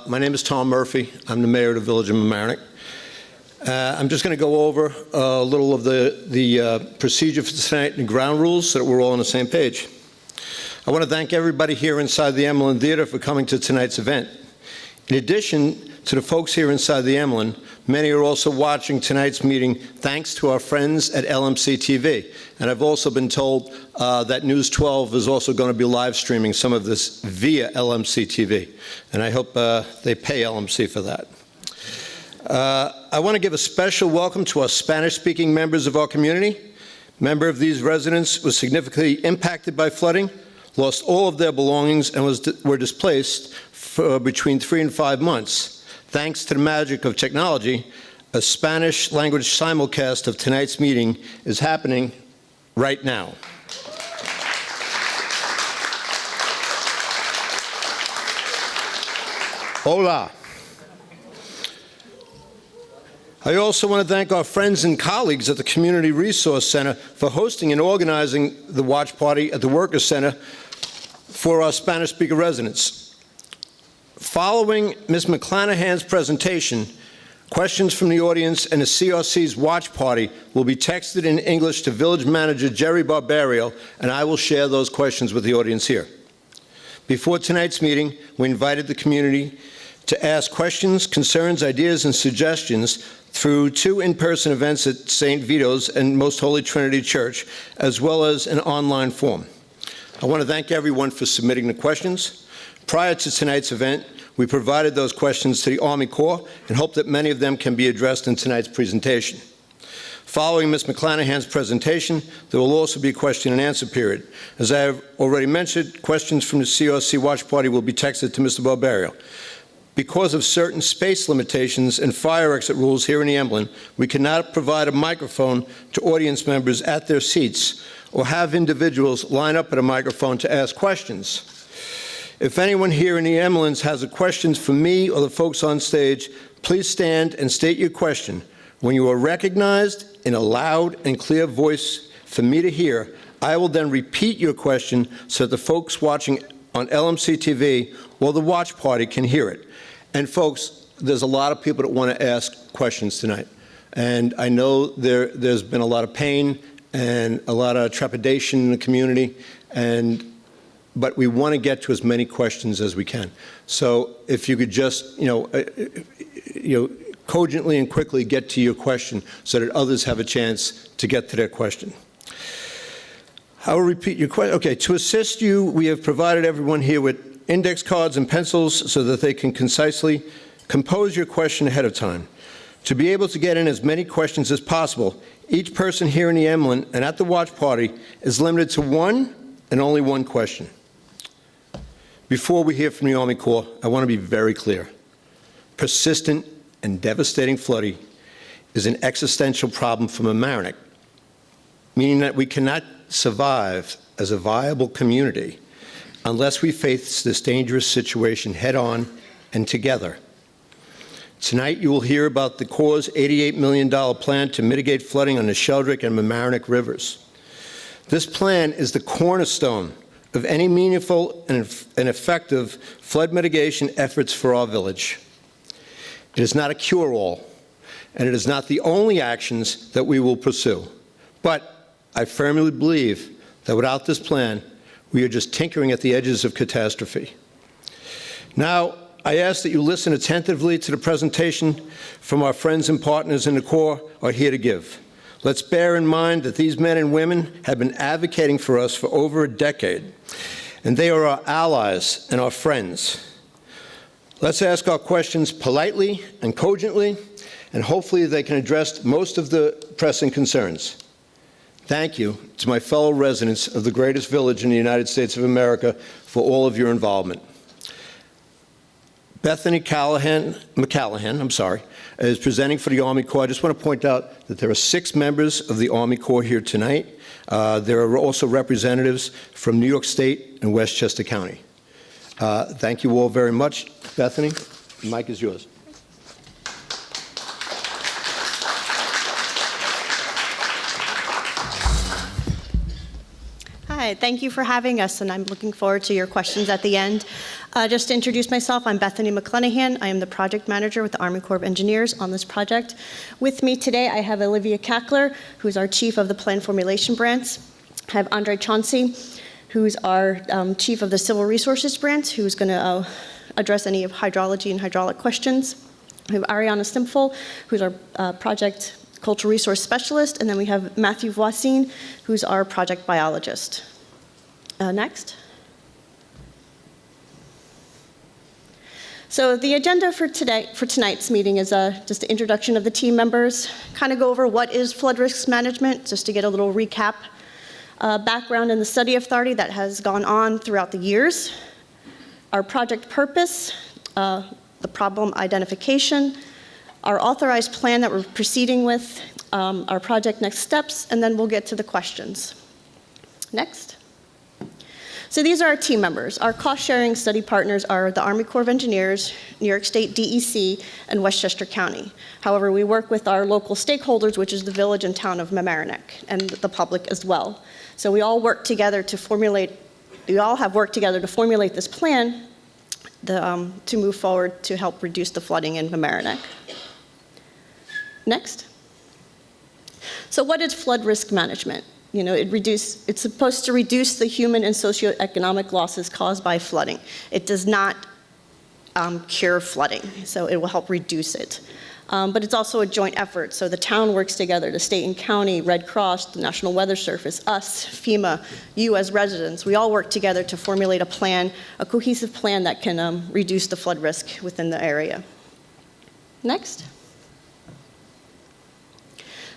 My name is Tom Murphy. I'm the mayor of the village of Mamaroneck. I'm just going to go over a little of the procedure for tonight and ground rules so that we're all on the same page. I want to thank everybody here inside the Emlyn Theater for coming to tonight's event. In addition to the folks here inside the Emlyn, many are also watching tonight's meeting thanks to our friends at LMC-TV. And I've also been told that News 12 is also going to be live streaming some of this via LMC-TV. And I hope they pay LMC for that. I want to give a special welcome to our Spanish-speaking members of our community. Member of these residents was significantly impacted by flooding, lost all of their belongings, and were displaced for between 3 and 5 months. Thanks to the magic of technology, a Spanish language simulcast of tonight's meeting is happening right now. Hola. I also want to thank our friends and colleagues at the Community Resource Center for hosting and organizing the watch party at the Workers Center for our Spanish-speaker residents. Following Ms. McClanahan's presentation, questions from the audience and the CRC's watch party will be texted in English to Village Manager Jerry Barbario, and I will share those questions with the audience here. Before tonight's meeting, we invited the community to ask questions, concerns, ideas, and suggestions through 2 in-person events at St. Vito's and Most Holy Trinity Church, as well as an online form. I want to thank everyone for submitting the questions. Prior to tonight's event, we provided those questions to the Army Corps and hope that many of them can be addressed in tonight's presentation. Following Ms. McClanahan's presentation, there will also be a question and answer period. As I have already mentioned, questions from the CRC Watch Party will be texted to Mr. Barbario. Because of certain space limitations and fire exit rules here in the Emlyn, we cannot provide a microphone to audience members at their seats or have individuals line up at a microphone to ask questions. If anyone here in the Emlyns has a question for me or the folks on stage, please stand and state your question. When you are recognized in a loud and clear voice for me to hear, I will then repeat your question so that the folks watching on LMC-TV or the watch party can hear it. And folks, there's a lot of people that want to ask questions tonight. And I know there's been a lot of pain and a lot of trepidation in the community, but we want to get to as many questions as we can. So if you could just, cogently and quickly get to your question so that others have a chance to get to their question. I will repeat your question. Okay, to assist you, we have provided everyone here with index cards and pencils so that they can concisely compose your question ahead of time. To be able to get in as many questions as possible, each person here in the Emlyn and at the watch party is limited to 1 and only 1 question. Before we hear from the Army Corps, I want to be very clear. Persistent and devastating flooding is an existential problem for Mamaroneck, meaning that we cannot survive as a viable community unless we face this dangerous situation head-on and together. Tonight you will hear about the Corps' $88 million plan to mitigate flooding on the Sheldrick and Mamaroneck rivers. This plan is the cornerstone of any meaningful and effective flood mitigation efforts for our village. It is not a cure-all, and it is not the only actions that we will pursue. But I firmly believe that without this plan, we are just tinkering at the edges of catastrophe. Now, I ask that you listen attentively to the presentation from our friends and partners in the Corps are here to give. Let's bear in mind that these men and women have been advocating for us for over a decade, and they are our allies and our friends. Let's ask our questions politely and cogently, and hopefully they can address most of the pressing concerns. Thank you to my fellow residents of the greatest village in the United States of America for all of your involvement. Bethany McCallahan, is presenting for the Army Corps. I just want to point out that there are 6 members of the Army Corps here tonight. There are also representatives from New York State and Westchester County. Thank you all very much. Bethany, the mic is yours. Hi, thank you for having us, and I'm looking forward to your questions at the end. Just to introduce myself, I'm Bethany McClenahan. I am the project manager with the Army Corps of Engineers on this project. With me today, I have Olivia Kackler, who's our chief of the plan formulation branch. I have Andre Chauncey, who's our chief of the civil resources branch, who's going to address any of hydrology and hydraulic questions. We have Ariana Stimful, who's our project cultural resource specialist, and then we have Matthew Voisin, who's our project biologist. Next. So the agenda for tonight's meeting is just the introduction of the team members, kind of go over what is flood risk management, just to get a little recap, background in the study authority that has gone on throughout the years, our project purpose, the problem identification, our authorized plan that we're proceeding with, our project next steps, and then we'll get to the questions. Next. So these are our team members. Our cost-sharing study partners are the Army Corps of Engineers, New York State DEC, and Westchester County. However, we work with our local stakeholders, which is the village and town of Mamaroneck, and the public as well. So we all work together to formulate, this plan to move forward to help reduce the flooding in Mamaroneck. Next. So what is flood risk management? You know, it's supposed to reduce the human and socioeconomic losses caused by flooding. It does not cure flooding, so it will help reduce it. But it's also a joint effort, so the town works together, the state and county, Red Cross, the National Weather Service, us, FEMA, you as residents, we all work together to formulate a plan, a cohesive plan that can reduce the flood risk within the area. Next.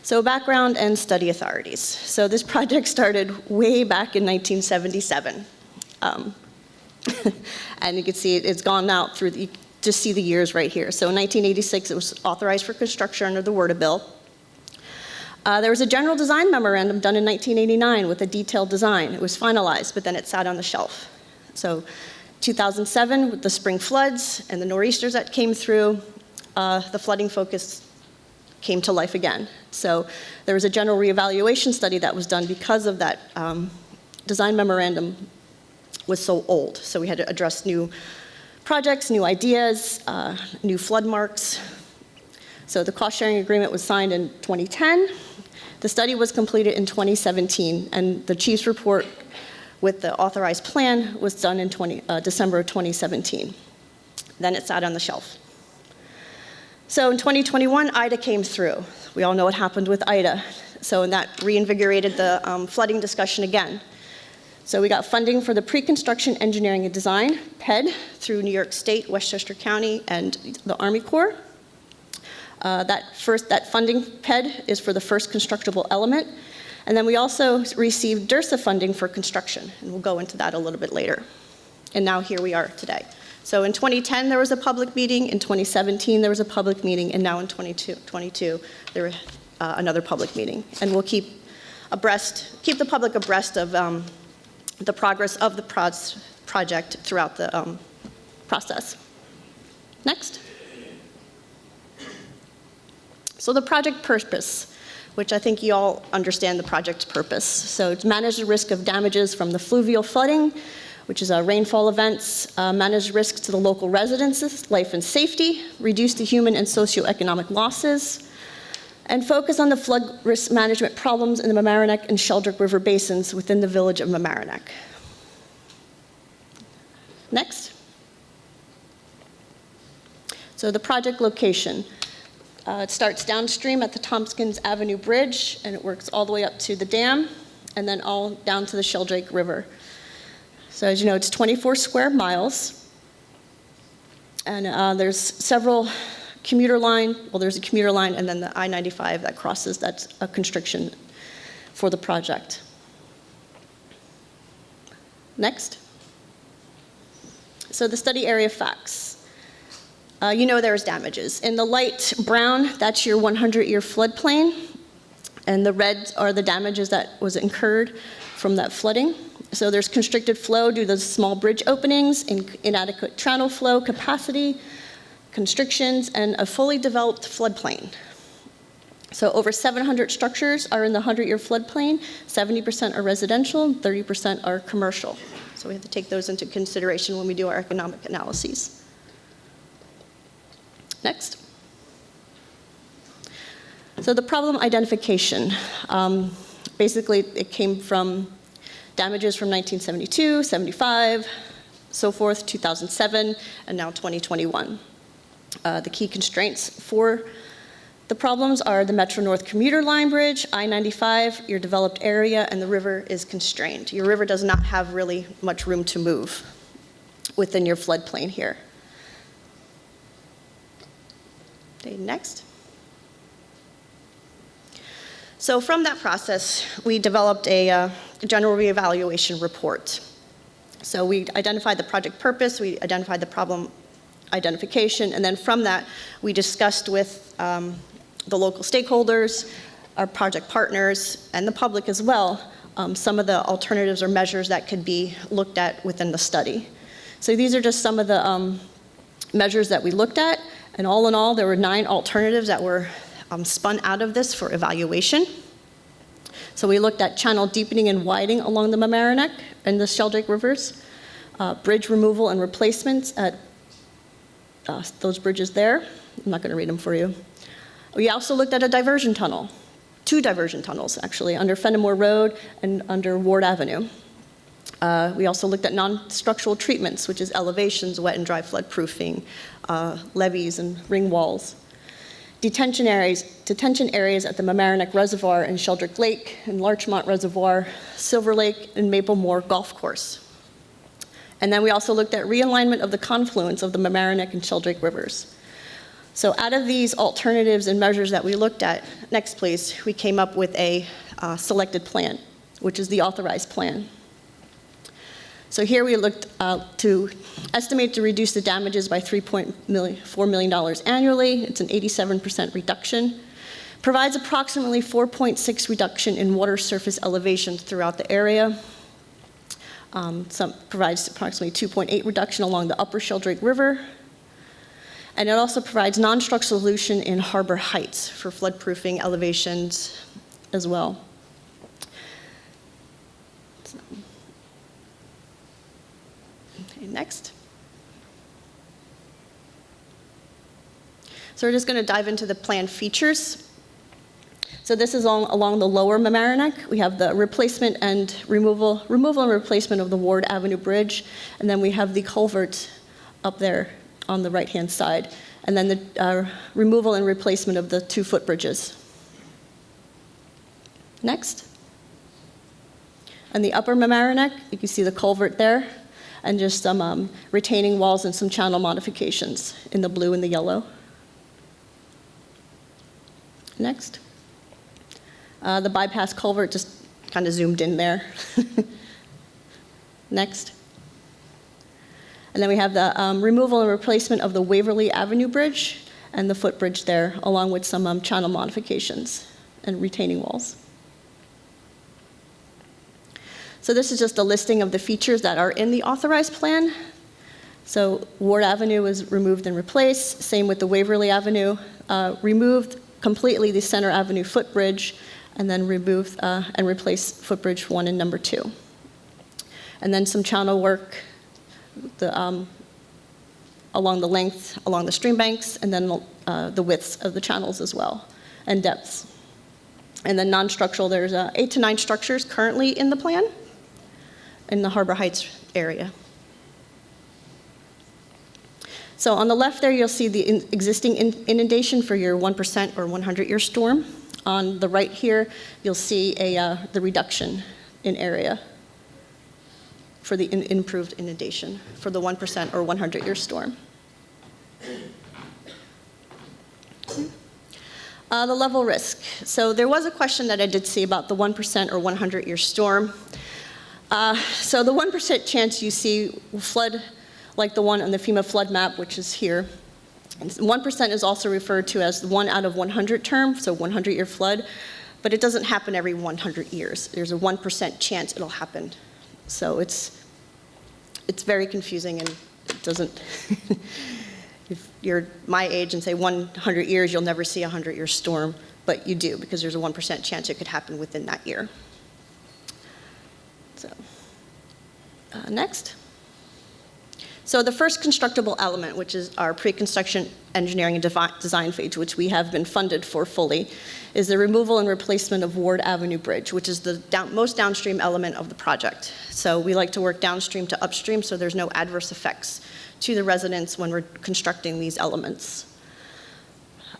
So background and study authorities. So this project started way back in 1977. And you can see it's gone out through, you just see the years right here. So in 1986, it was authorized for construction under the WRDA bill. There was a general design memorandum done in 1989 with a detailed design. It was finalized, but then it sat on the shelf. So 2007, with the spring floods and the nor'easters that came through, the flooding focus came to life again. So there was a general reevaluation study that was done because of that design memorandum was so old. So we had to address new projects, new ideas, new flood marks. So the cost-sharing agreement was signed in 2010. The study was completed in 2017, and the chief's report with the authorized plan was done in December of 2017. Then it sat on the shelf. So in 2021, Ida came through. We all know what happened with Ida. So that reinvigorated the flooding discussion again. So we got funding for the pre-construction engineering and design, PED, through New York State, Westchester County, and the Army Corps. That funding, PED, is for the first constructible element. And then we also received DERSA funding for construction, and we'll go into that a little bit later. And now here we are today. So in 2010, there was a public meeting. In 2017, there was a public meeting. And now in 2022, there was another public meeting. And we'll keep the public abreast of the progress of the project throughout the process. Next. So the project purpose, which I think you all understand the project's purpose. So it's manage the risk of damages from the fluvial flooding, which is rainfall events, manage risks to the local residents' life and safety, reduce the human and socioeconomic losses, and focus on the flood risk management problems in the Mamaroneck and Sheldrick River basins within the village of Mamaroneck. Next. So the project location. It starts downstream at the Tompkins Avenue Bridge, and it works all the way up to the dam, and then all down to the Sheldrake River. So as you know, it's 24 square miles, and there's several commuter line. Well, there's a commuter line, and then the I-95 that crosses. That's a constriction for the project. Next. So the study area facts. You know there's damages. In the light brown, that's your 100-year floodplain, and the red are the damages that was incurred from that flooding. So there's constricted flow due to the small bridge openings, inadequate channel flow capacity, constrictions, and a fully developed floodplain. So over 700 structures are in the 100-year floodplain, 70% are residential, 30% are commercial. So we have to take those into consideration when we do our economic analyses. Next. So the problem identification. Basically, it came from damages from 1972, 75, so forth, 2007, and now 2021. The key constraints for the problems are the Metro North commuter line bridge, I-95, your developed area, and the river is constrained. Your river does not have really much room to move within your floodplain here. Okay, next. So from that process, we developed a general reevaluation report. So we identified the project purpose, we identified the problem identification, and then from that, we discussed with the local stakeholders, our project partners, and the public as well, some of the alternatives or measures that could be looked at within the study. So these are just some of the measures that we looked at, and all in all, there were 9 alternatives that were spun out of this for evaluation. So we looked at channel deepening and widening along the Mamaroneck and the Sheldrake rivers, bridge removal and replacements at those bridges there. I'm not going to read them for you. We also looked at a diversion tunnel, 2 diversion tunnels actually, under Fenimore Road and under Ward Avenue. We also looked at non-structural treatments, which is elevations, wet and dry flood proofing, levees and ring walls. Detention areas at the Mamaroneck Reservoir and Sheldrake Lake and Larchmont Reservoir, Silver Lake and Maple Moor Golf Course. And then we also looked at realignment of the confluence of the Mamaroneck and Sheldrake rivers. So out of these alternatives and measures that we looked at, next please, we came up with a selected plan, which is the authorized plan. So here we looked to estimate to reduce the damages by $3.4 million annually. It's an 87% reduction. Provides approximately 4.6 reduction in water surface elevations throughout the area. Provides approximately 2.8 reduction along the upper Sheldrake River. And it also provides non-structural solution in Harbor Heights for floodproofing elevations as well. Okay, next. So we're just going to dive into the plan features. So this is along the lower Mamaroneck. We have the replacement and removal and replacement of the Ward Avenue Bridge, and then we have the culvert up there on the right-hand side, and then the removal and replacement of the 2 footbridges. Next. On the upper Mamaroneck, you can see the culvert there, and just some retaining walls and some channel modifications in the blue and the yellow. Next. The bypass culvert just kind of zoomed in there. Next. And then we have the removal and replacement of the Waverly Avenue Bridge and the footbridge there, along with some channel modifications and retaining walls. So this is just a listing of the features that are in the authorized plan. So Ward Avenue was removed and replaced, same with the Waverly Avenue, removed completely the Center Avenue footbridge, and then removed and replaced footbridge 1 and number 2. And then some channel work along the length, along the stream banks, and then the widths of the channels as well, and depths. And then non-structural, there's 8 to 9 structures currently in the plan in the Harbor Heights area. So on the left there, you'll see the existing inundation for your 1% or 100-year storm. On the right here, you'll see the reduction in area for the improved inundation for the 1% or 100-year storm. The level risk. So there was a question that I did see about the 1% or 100-year storm. So the 1% chance you see will flood like the one on the FEMA flood map, which is here. 1% is also referred to as the 1 out of 100 term, so 100-year flood, but it doesn't happen every 100 years. There's a 1% chance it'll happen. So it's very confusing, and it doesn't, if you're my age and say 100 years, you'll never see a 100-year storm, but you do, because there's a 1% chance it could happen within that year. So, Next. So the first constructible element, which is our pre-construction engineering and design phase, which we have been funded for fully, is the removal and replacement of Ward Avenue Bridge, which is the most downstream element of the project. So we like to work downstream to upstream so there's no adverse effects to the residents when we're constructing these elements.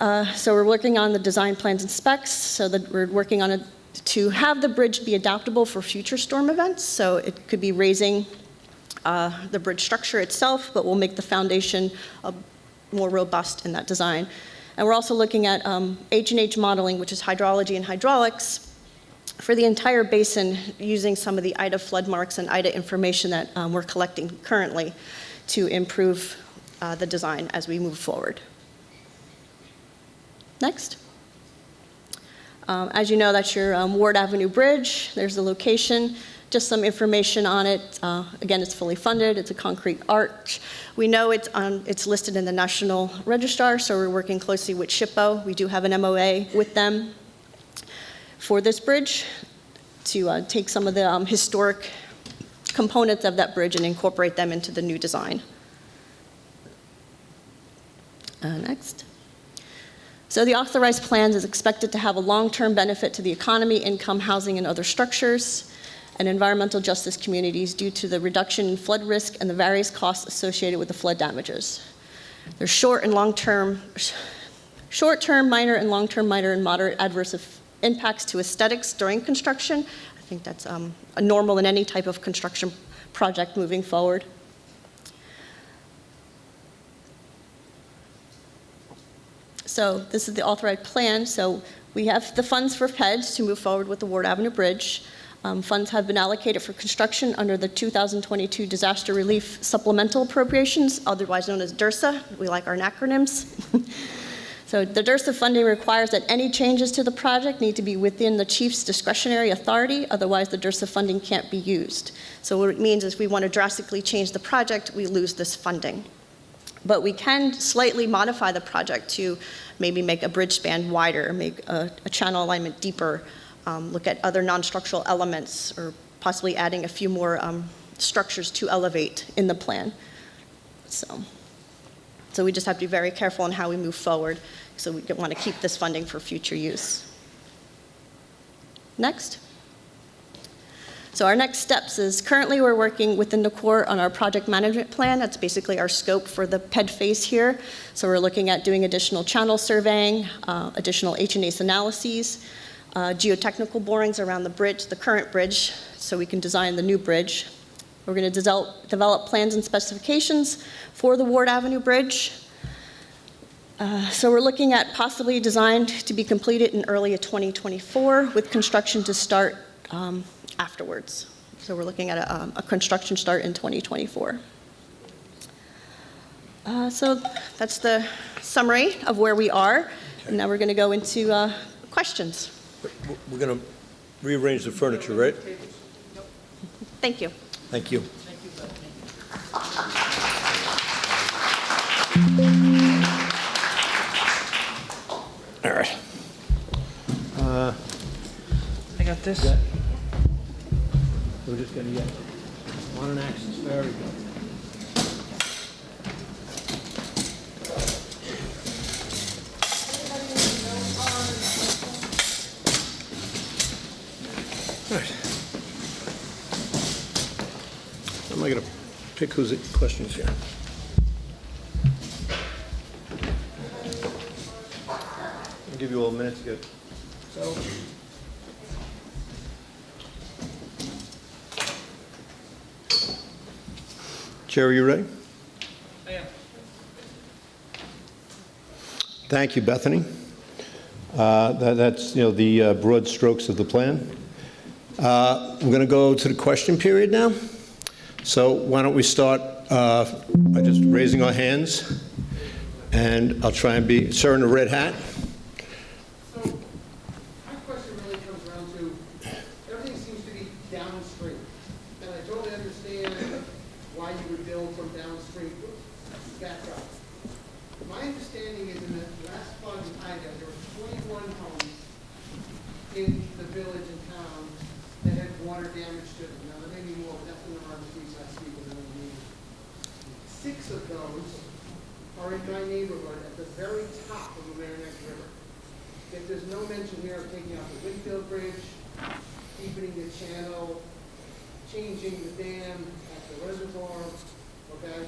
So we're working on the design plans and specs, so that we're working on to have the bridge be adaptable for future storm events. So it could be raising the bridge structure itself, but we'll make the foundation more robust in that design. And we're also looking at H&H modeling, which is hydrology and hydraulics, for the entire basin using some of the IDA flood marks and IDA information that we're collecting currently to improve the design as we move forward. Next. As you know, that's your Ward Avenue Bridge. There's the location. Just some information on it. Again, it's fully funded. It's a concrete arch. We know it's listed in the National Register, so we're working closely with SHPO. We do have an MOA with them for this bridge to take some of the historic components of that bridge and incorporate them into the new design. Next. So the authorized plans is expected to have a long-term benefit to the economy, income, housing, and other structures, and environmental justice communities due to the reduction in flood risk and the various costs associated with the flood damages. There's short-term, minor, and long-term minor and moderate adverse impacts to aesthetics during construction. I think that's normal in any type of construction project moving forward. So this is the authorized plan. So we have the funds for PEDS to move forward with the Ward Avenue Bridge. Funds have been allocated for construction under the 2022 Disaster Relief Supplemental Appropriations, otherwise known as DRSA. We like our acronyms. So the DRSA funding requires that any changes to the project need to be within the chief's discretionary authority, otherwise the DRSA funding can't be used. So what it means is if we want to drastically change the project, we lose this funding. But we can slightly modify the project to maybe make a bridge span wider, make a channel alignment deeper, look at other non-structural elements, or possibly adding a few more structures to elevate in the plan. So we just have to be very careful on how we move forward, so we want to keep this funding for future use. Next. So our next steps is currently we're working within the Corps on our project management plan. That's basically our scope for the PED phase here. So we're looking at doing additional channel surveying, additional H&H analyses, geotechnical borings around the bridge, the current bridge, so we can design the new bridge. We're going to develop plans and specifications for the Ward Avenue Bridge. So we're looking at possibly designed to be completed in early 2024 with construction to start afterwards. So we're looking at a construction start in 2024. So that's the summary of where we are. Okay. And now we're going to go into questions. We're going to rearrange the furniture, right? Thank you. Thank you. All right. I got this. Yeah. We're just going to get on an axis. Very good. All right. Am I going to pick who's the questions here? I'll give you all a minute to get. So. Chair, are you ready? I am. Thank you, Bethany. That's the broad strokes of the plan. We're going to go to the question period now. So why don't we start by just raising our hands, and I'll try and be sir in the red hat. So my question really comes around to everything seems to be downstream, and I totally understand why you would build from downstream. Back up. My understanding is in the last flood in Ida, there were 21 homes in the village and town that had water damage to them. Now, there may be more, but that's the number on the streets last week. And then we 6 of those are in my neighborhood at the very top of the Mamaroneck River. Yet there's no mention here of taking out the Winfield Bridge, deepening the channel, changing the dam at the reservoir, okay?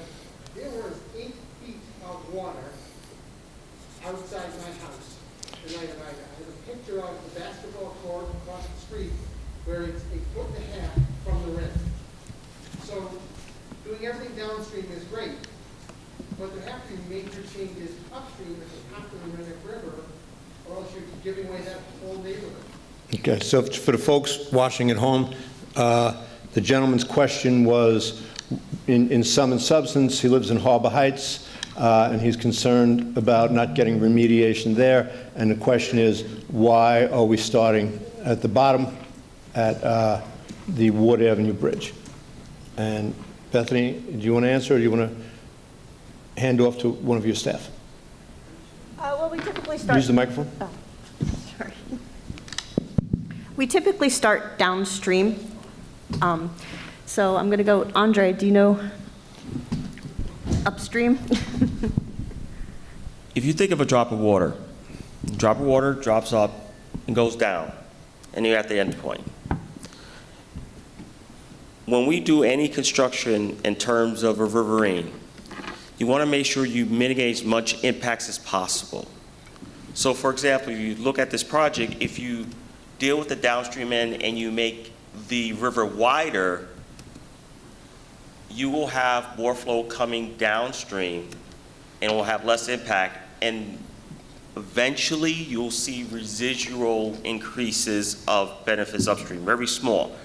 There was 8 feet of water outside my house the night of Ida. I have a picture of the basketball court across the street where it's 1.5 feet from the rim. So doing everything downstream is great, but there have to be major changes upstream at the top of the Mamaroneck River, or else you're giving away that whole neighborhood. Okay, so for the folks watching at home, the gentleman's question was, in sum and substance, he lives in Harbor Heights, and he's concerned about not getting remediation there. And the question is, why are we starting at the bottom at the Ward Avenue Bridge? And Bethany, do you want to answer, or do you want to hand off to one of your staff? Well, we typically start... Use the microphone. Oh, sorry. We typically start downstream. So I'm going to go, Andre, do you know upstream? If you think of a drop of water drops up and goes down, and you're at the end point. When we do any construction in terms of a riverine, you want to make sure you mitigate as much impacts as possible. So for example, if you look at this project, if you deal with the downstream end and you make the river wider, you will have more flow coming downstream and will have less impact, and eventually you'll see residual increases of benefits upstream, very small.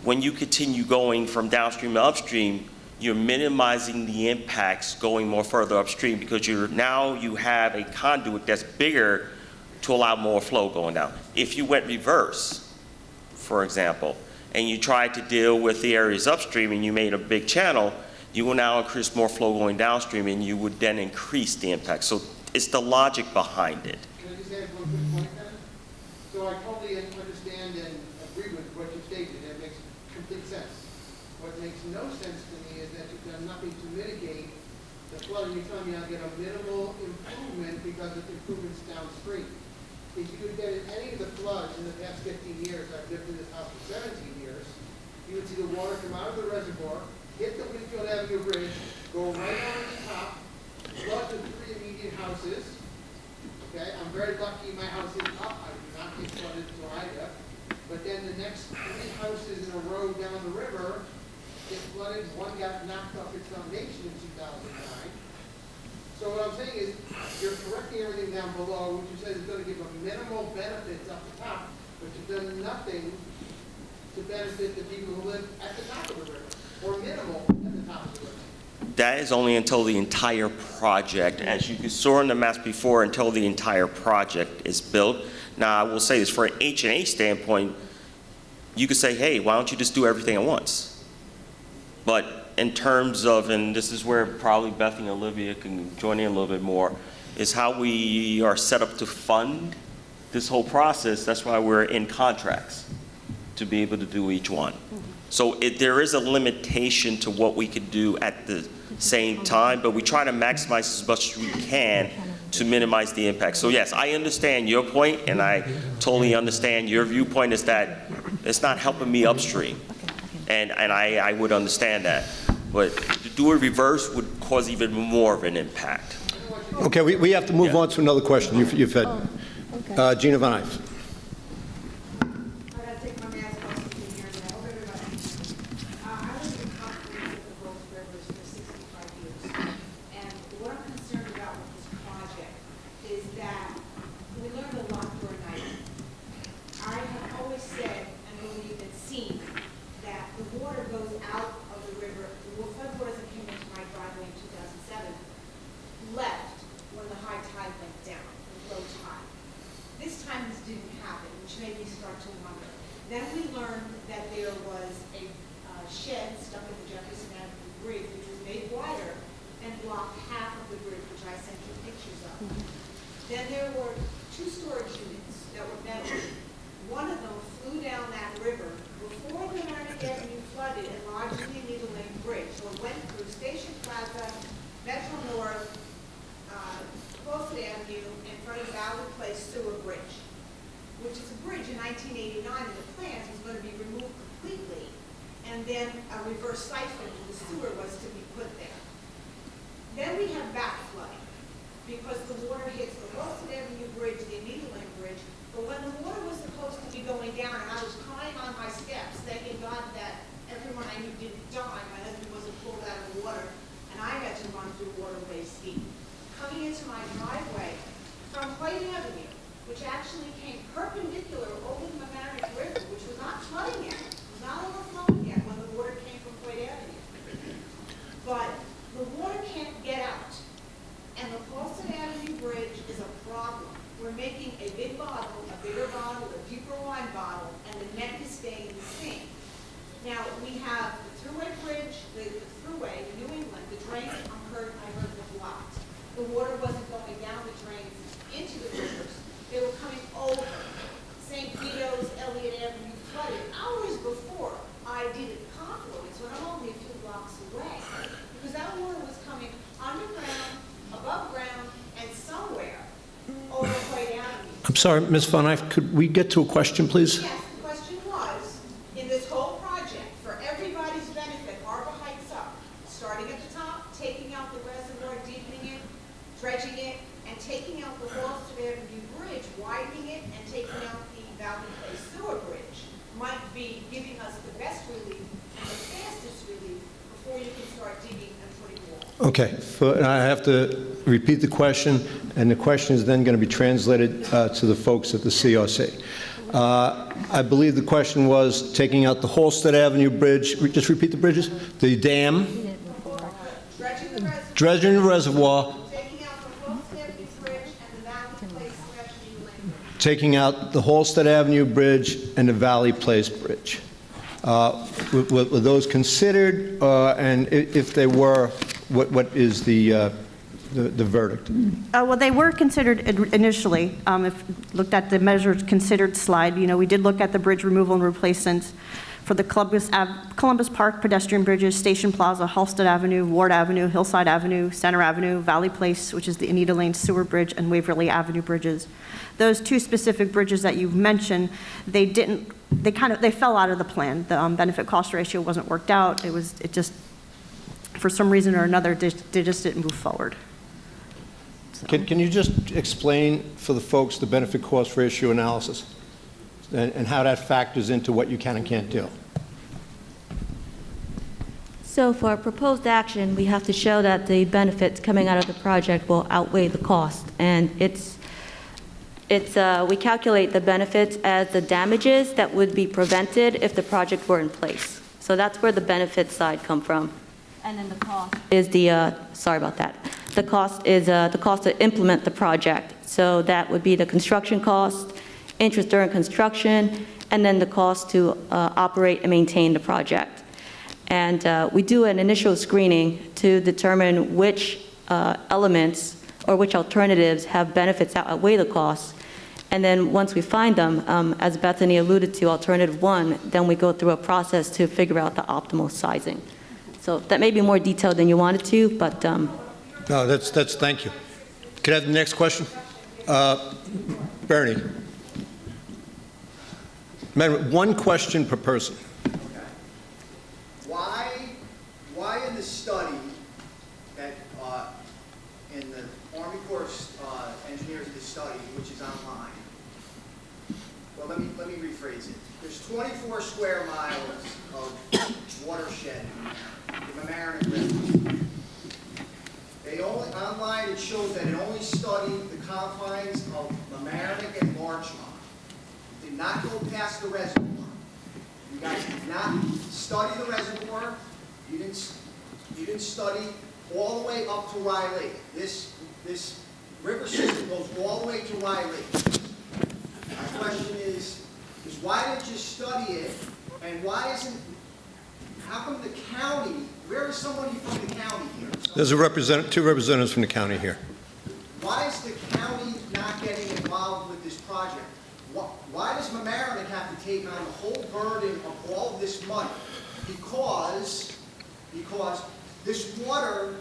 When you continue going from downstream to upstream, you're minimizing the impacts going more further upstream, because now you have a conduit that's bigger to allow more flow going down. If you went reverse, for example, and you tried to deal with the areas upstream and you made a big channel, you will now increase more flow going downstream, and you would then increase the impact. So it's the logic behind it. Can I just add one quick point then? So I totally understand and agree with what you stated. That makes complete sense. What makes no sense to me is that you've done nothing to mitigate the flooding. You're telling me I'll get a minimal improvement because of improvements downstream. If you could get in any of the floods in the past 15 years, I've lived in this house for 17 years, you would see the water come out of the reservoir, hit the Winfield Avenue Bridge, go right over the top, flood the 3 immediate houses. Okay, I'm very lucky my house is up. I do not get flooded until Ida. But then the next 3 houses in a row down the river get flooded. One got knocked off its foundation in 2009. So what I'm saying is, you're correcting everything down below, which you said is going to give a minimal benefits up the top, but you've done nothing to benefit the people who live at the top of the river, or minimal at the top of the river. That is only until the entire project, as you saw in the maps before, until the entire project is built. Now, I will say this, for an H&H standpoint, you could say, hey, why don't you just do everything at once? But in terms of, and this is where probably Bethany and Olivia can join in a little bit more, is how we are set up to fund this whole process. That's why we're in contracts, to be able to do each one. So there is a limitation to what we could do at the same time, but we try to maximize as much as we can to minimize the impact. So yes, I understand your point, and I totally understand your viewpoint is that it's not helping me upstream. And I would understand that. But to do a reverse would cause even more of an impact. Okay, we have to move on to another question. You've had Gina Van Eyck. Then we learned that there was a shed stuck in the Jefferson Avenue Bridge, which was made wider and blocked half of the bridge, which I sent you pictures of. Then there were 2 storage units that were metal. One of them flew flew down that river before the Mamaroneck Avenue flooded and lodged in the Needle Lane Bridge. So it went through Station Plaza, Metro North, Covert Avenue, in front of Waverly Place Sewer Bridge, which is a bridge in 1989 in the plans was going to be removed completely, and then a reverse siphon of the sewer was to be put there. Then we have back flooding, because the water hits the Wilson Avenue Bridge, the Needle Lane Bridge, but when the water was supposed to be going down, and I was crying on my steps, thanking God that everyone I knew didn't die, my husband wasn't pulled out of the water, and I had to run through waterway ski. Coming into my driveway from White Avenue, which actually came perpendicular over the Mamaroneck River, which was not flooding yet, was not overflowing yet when the water came from White Avenue. But the water can't get out, and the Wilson Avenue Bridge is a problem. We're making a big bottle, a bigger bottle, a deeper wide bottle, and the neck is staying the same. Now, we have the Thruway Bridge, the Thruway, New England, the drains I heard were blocked. The water wasn't going down the drains into the rivers. They were coming over. St. Vito's, Elliott Avenue flooded hours before I did it Confluence, when I'm only a few blocks away. Because that water was coming underground, above ground, and somewhere over White Avenue. I'm sorry, Ms. Von Eyck, could we get to a question, please? Yes, the question was, in this whole project, for everybody's benefit, Harbor Heights up, starting at the top, taking out the reservoir, deepening it, dredging it, and taking out the Halsted Avenue Bridge, widening it, and taking out the Valley Place Sewer Bridge, might be giving us the best relief and the fastest relief before you can start digging and putting walls. Okay, I have to repeat the question, and the question is then going to be translated to the folks at the CRC. I believe the question was taking out the Halsted Avenue Bridge, just repeat the bridges, the dam, dredging the reservoir, Taking out the Halsted Avenue Bridge and the Valley Place Needle Lane Bridge. taking out the Halsted Avenue Bridge and the Valley Place Bridge. Were those considered, and if they were, what is the verdict? Well, they were considered initially. If looked at the measures considered slide, we did look at the bridge removal and replacement for the Columbus Park pedestrian bridges, Station Plaza, Halsted Avenue, Ward Avenue, Hillside Avenue, Center Avenue, Valley Place, which is the Anita Lane Sewer Bridge, and Waverly Avenue bridges. Those two specific bridges that you've mentioned, they fell out of the plan. The benefit cost ratio wasn't worked out. It just, for some reason or another, they just didn't move forward. So. Can you just explain for the folks the benefit cost ratio analysis and how that factors into what you can and can't do? So for a proposed action, we have to show that the benefits coming out of the project will outweigh the cost. And we calculate the benefits as the damages that would be prevented if the project were in place. So that's where the benefit side come from. And then the cost is sorry about that. The cost is the cost to implement the project. So that would be the construction cost, interest during construction, and then the cost to operate and maintain the project. And we do an initial screening to determine which elements or which alternatives have benefits that outweigh the costs. And then once we find them, as Bethany alluded to, alternative one, then we go through a process to figure out the optimal sizing. So that may be more detailed than you wanted to, but... No, that's, thank you. Can I have the next question? Bernie. Madam, one question per person. Why in the study that, in the Army Corps of Engineers of the study, which is online, well, let me rephrase it. There's 24 square miles of watershed in the Mamaroneck River. Online it shows that it only studied the confines of Mamaroneck and Larchmont. It did not go past the reservoir. You guys did not study the reservoir. You didn't study all the way up to Rye Lake. This river system goes all the way to Rye Lake. My question is why didn't you study it, and why isn't, how come the county, where is somebody from the county here? There's two representatives from the county here. Why is the county not getting involved with this project? Why does Mamaroneck have to take on the whole burden of all of this money? Because this water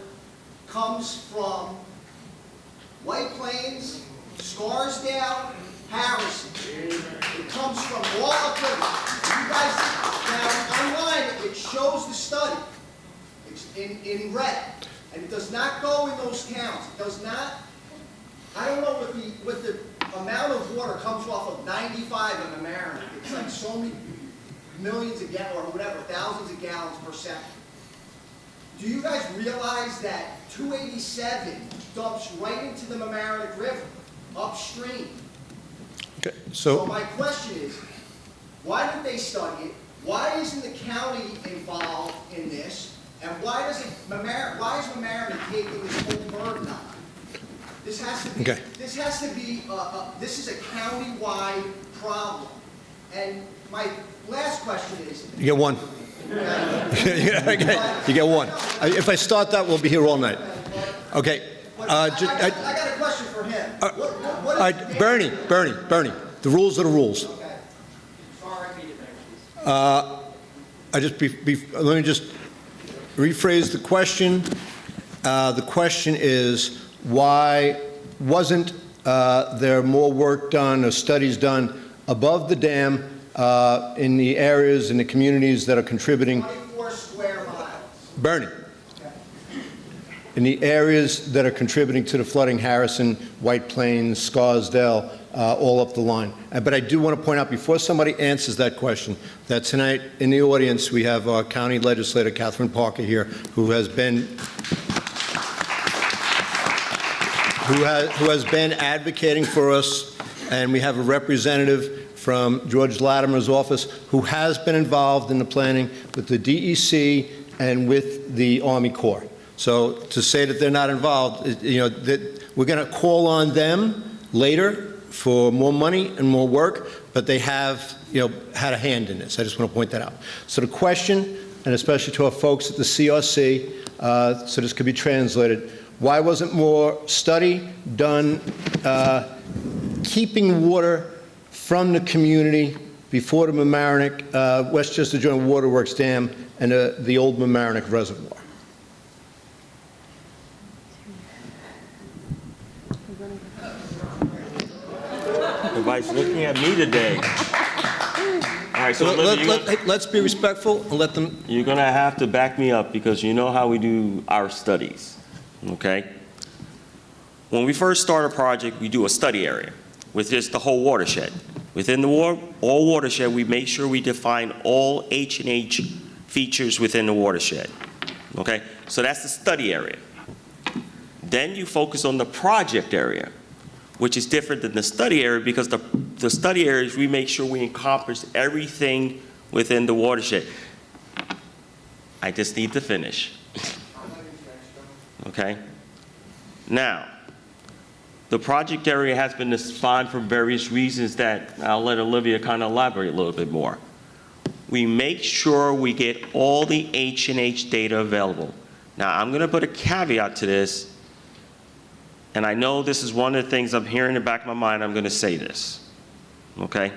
comes from White Plains, Scarsdale, Harrison. It comes from all up there. You guys, now online, it shows the study. It's in red. And it does not go in those towns. It does not, I don't know what the amount of water comes off of 95 in Mamaroneck. It's like so many millions of gallons, or whatever, thousands of gallons per second. Do you guys realize that 287 dumps right into the Mamaroneck River, upstream? Okay, So my question is, why didn't they study it? Why isn't the county involved in this? And why is Mamaroneck taking this whole burden on? This has to be, Okay. this is a county-wide problem. And my last question is, you get one. You get one. If I start that, we'll be here all night. Okay. I got a question for him. All right, Bernie, the rules are the rules. Okay. Sorry. Let me just rephrase the question. The question is, why wasn't there more work done or studies done above the dam in the areas, in the communities that are contributing? 24 square miles. Bernie. In the areas that are contributing to the flooding, Harrison, White Plains, Scarsdale, all up the line. But I do want to point out, before somebody answers that question, that tonight in the audience we have our county legislator, Catherine Parker, here, who has been advocating for us, and we have a representative from George Latimer's office who has been involved in the planning with the DEC and with the Army Corps. So to say that they're not involved, that we're going to call on them later for more money and more work, but they have, had a hand in this. I just want to point that out. So the question, and especially to our folks at the CRC, so this could be translated, why wasn't more study done keeping water from the community before the Mamaroneck, Westchester Joint Waterworks Dam and the old Mamaroneck Reservoir? Everybody's looking at me today. All right, so Let's be respectful and let them. you're going to have to back me up because you know how we do our studies, okay? When we first start a project, we do a study area with just the whole watershed. Within the all watershed, we make sure we define all H&H features within the watershed, okay? So that's the study area. Then you focus on the project area, which is different than the study area because the study areas, we make sure we encompass everything within the watershed. I just need to finish. Okay? Now, the project area has been defined for various reasons that I'll let Olivia kind of elaborate a little bit more. We make sure we get all the H&H data available. Now, I'm going to put a caveat to this. And I know this is one of the things I'm hearing in the back of my mind, I'm going to say this, okay?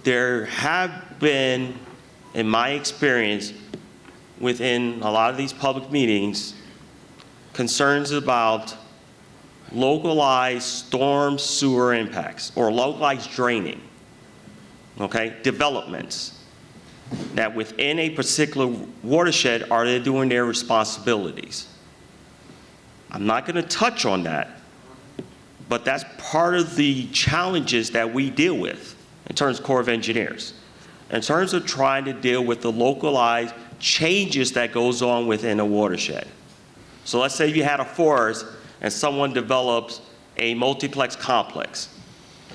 There have been, in my experience, within a lot of these public meetings, concerns about localized storm sewer impacts or localized draining, okay? Developments that within a particular watershed, are they doing their responsibilities? I'm not going to touch on that, but that's part of the challenges that we deal with in terms of Corps of Engineers, in terms of trying to deal with the localized changes that goes on within a watershed. So let's say you had a forest and someone develops a multiplex complex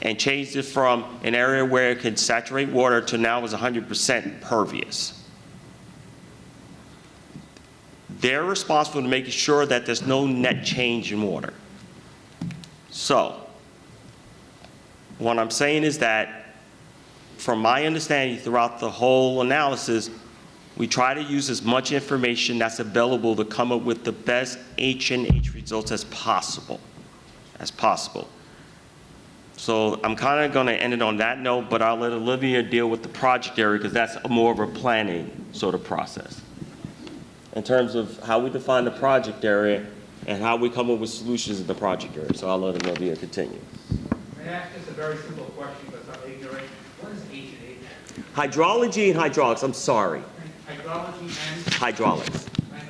and changed it from an area where it could saturate water to now is 100% pervious. They're responsible to making sure that there's no net change in water. So, what I'm saying is that, from my understanding throughout the whole analysis, we try to use as much information that's available to come up with the best H&H results as possible. So I'm kind of going to end it on that note, but I'll let Olivia deal with the project area because that's more of a planning sort of process. In terms of how we define the project area and how we come up with solutions in the project area. So I'll let Olivia continue. May I ask just a very simple question because I'm ignorant? What is H&H? Hydrology and hydraulics, I'm sorry. Hydrology and? Hydraulics. Thank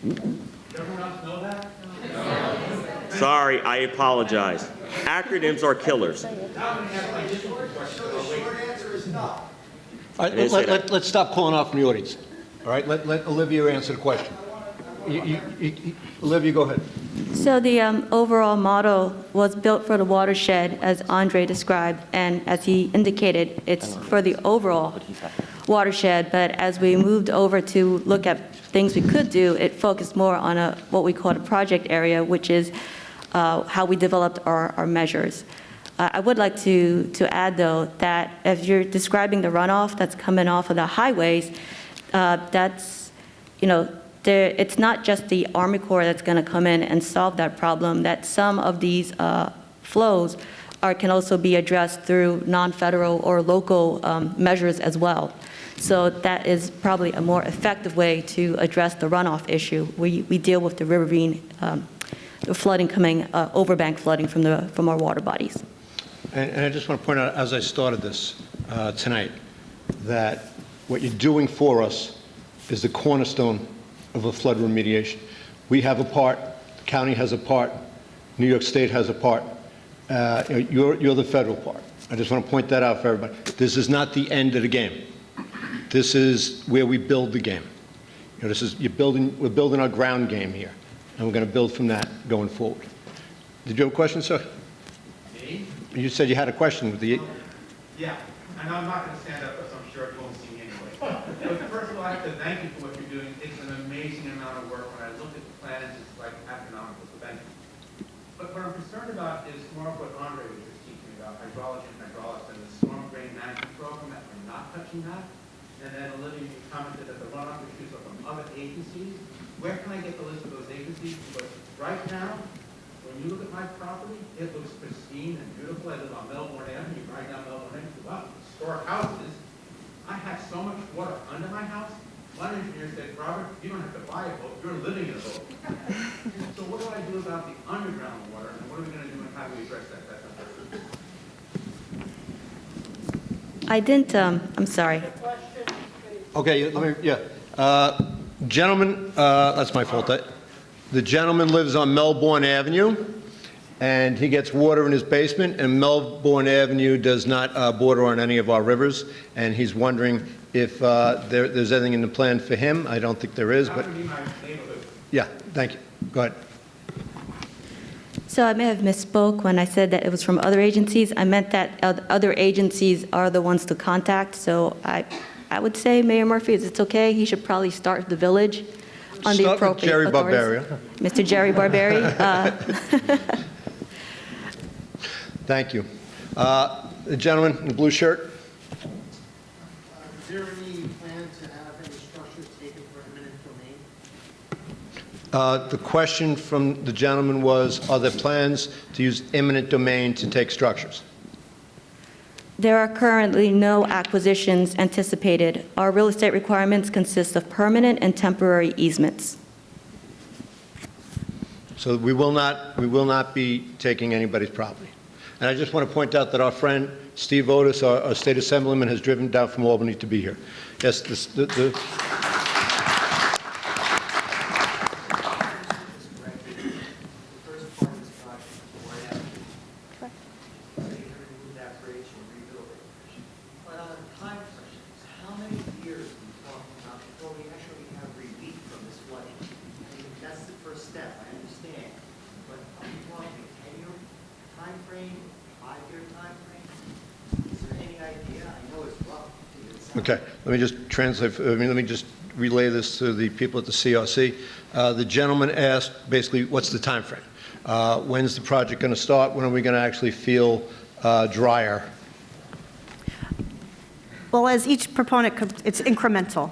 you. Does everyone else know that? Sorry, I apologize. Acronyms are killers. Now I'm going to ask my different question. So the short answer is no. All right, It is that. let's stop calling off from the audience. All right, let Olivia answer the question. Olivia, go ahead. So the overall model was built for the watershed, as Andre described, and as he indicated, it's for the overall watershed, but as we moved over to look at things we could do, it focused more on what we call a project area, which is how we developed our measures. I would like to add, though, that if you're describing the runoff that's coming off of the highways, that's, it's not just the Army Corps that's going to come in and solve that problem, that some of these flows can also be addressed through non-federal or local measures as well. So that is probably a more effective way to address the runoff issue. We deal with the riverine the flooding coming, overbank flooding from our water bodies. And I just want to point out, as I started this tonight, that what you're doing for us is the cornerstone of a flood remediation. We have a part, the county has a part, New York State has a part. You're the federal part. I just want to point that out for everybody. This is not the end of the game. This is where we build the game. We're building our ground game here, and we're going to build from that going forward. Did you have a question, sir? Me? You said you had a question with the. Yeah, and I'm not going to stand up because I'm sure it won't see me anyway. But first of all, I have to thank you for what you're doing. It's an amazing amount of work. When I look at the plans, it's like astronomical. So thank you. But what I'm concerned about is more of what Andre was just teaching me about, hydrology and hydraulics and the storm drain management program, that we're not touching that. And then Olivia, you commented that the runoff issues are from other agencies. Where can I get the list of those agencies? Because right now, when you look at my property, it looks pristine and beautiful. I live on Melbourne Avenue, right down Melbourne Avenue. Wow, historic houses. I have so much water under my house. One engineer said, Robert, you don't have to buy a boat, you're living in a boat. So what do I do about the underground water, and what are we going to do, and how do we address that? That's my question. I didn't, I'm sorry. Okay, let me, gentleman, that's my fault. The gentleman lives on Melbourne Avenue, and he gets water in his basement, and Melbourne Avenue does not border on any of our rivers, and he's wondering if there's anything in the plan for him. I don't think there is, but, That would be my neighborhood. yeah, thank you. Go ahead. So I may have misspoke when I said that it was from other agencies. I meant that other agencies are the ones to contact. So I would say, Mayor Murphy, if it's okay, he should probably start with the village on the Start with appropriate Jerry authorities. Barbaria. Mr. Jerry Barberi. Thank you. The gentleman in the blue shirt. Is there any plan to have any structures taken for eminent domain? The question from the gentleman was, are there plans to use eminent domain to take structures? There are currently no acquisitions anticipated. Our real estate requirements consist of permanent and temporary easements. So we will not be taking anybody's property. And I just want to point out that our friend Steve Otis, our state assemblyman, has driven down from Albany to be here. Yes, the Okay, let me just translate. Let me just relay this to the people at the CRC. The gentleman asked basically, what's the time frame? When's the project going to start? When are we going to actually feel drier? Well, as each proponent, it's incremental.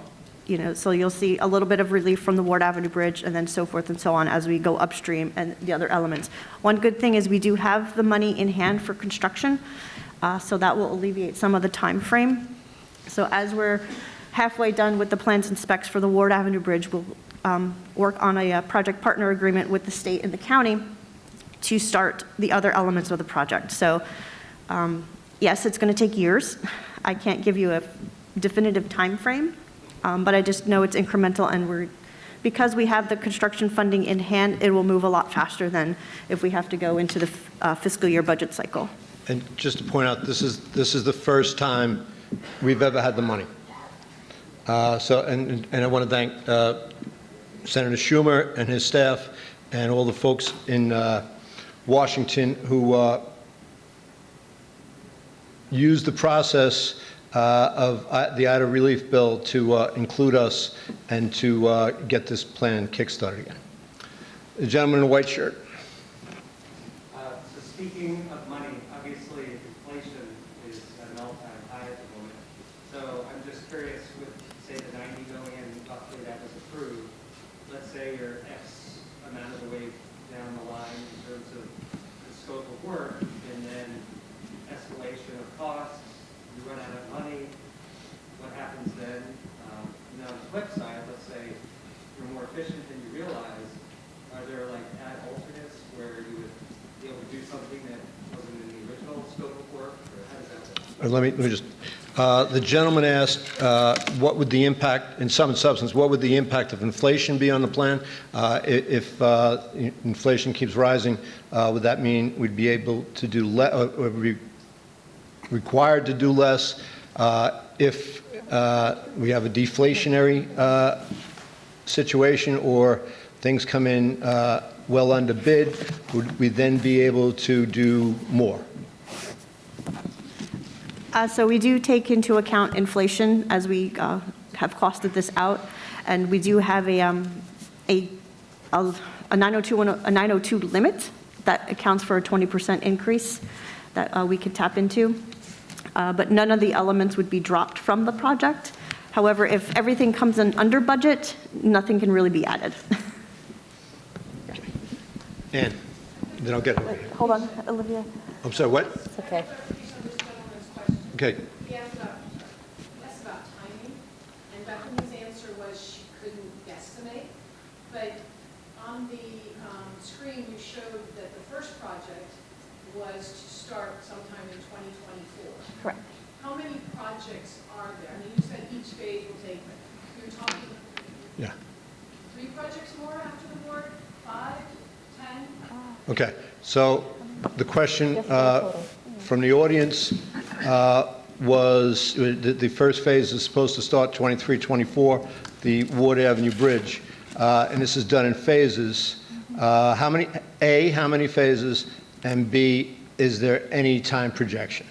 so you'll see a little bit of relief from the Ward Avenue Bridge and then so forth and so on as we go upstream and the other elements. One good thing is we do have the money in hand for construction, so that will alleviate some of the time frame. So as we're halfway done with the plans and specs for the Ward Avenue Bridge, we'll work on a project partner agreement with the state and the county to start the other elements of the project. So yes, it's going to take years. I can't give you a definitive time frame, but I just know it's incremental, and because we have the construction funding in hand, it will move a lot faster than if we have to go into the fiscal year budget cycle. And just to point out, this is the first time we've ever had the money. And I want to thank Senator Schumer and his staff and all the folks in Washington who used the process of the IDA relief bill to include us and to get this plan kickstarted again. The gentleman in the white shirt. So speaking of money, obviously inflation is at an all-time high at the moment. So I'm just curious with, say, the 90 million roughly that was approved, let's say you're X amount of the way down the line in terms of the scope of work, and then escalation of costs, you run out of money, what happens then? Now on the flip side, let's say you're more efficient than you realize, are there like ad alternates where you would be able to do something that wasn't in the original scope of work, or how does that work? Let me just, the gentleman asked what would the impact, in sum and substance, what would the impact of inflation be on the plan? If inflation keeps rising, would that mean we'd be able to do less, or be required to do less? If we have a deflationary situation or things come in well under bid, would we then be able to do more? So we do take into account inflation as we have costed this out, and we do have a 902 limit that accounts for a 20% increase that we could tap into. But none of the elements would be dropped from the project. However, if everything comes in under budget, nothing can really be added. Ann, then I'll get it. Hold on, Olivia. I'm sorry, what? It's okay. Okay. He asked about timing, and Bethany's answer was she couldn't guesstimate. But on the screen, you showed that the first project was to start sometime in 2024. Correct. How many projects are there? I mean, you said each phase will take, you're talking Yeah. 3 projects more after the board? 5? 10? Okay. So the question from the audience was the first phase is supposed to start 23-24, the Ward Avenue Bridge, and this is done in phases. How many phases, and B, is there any time projection?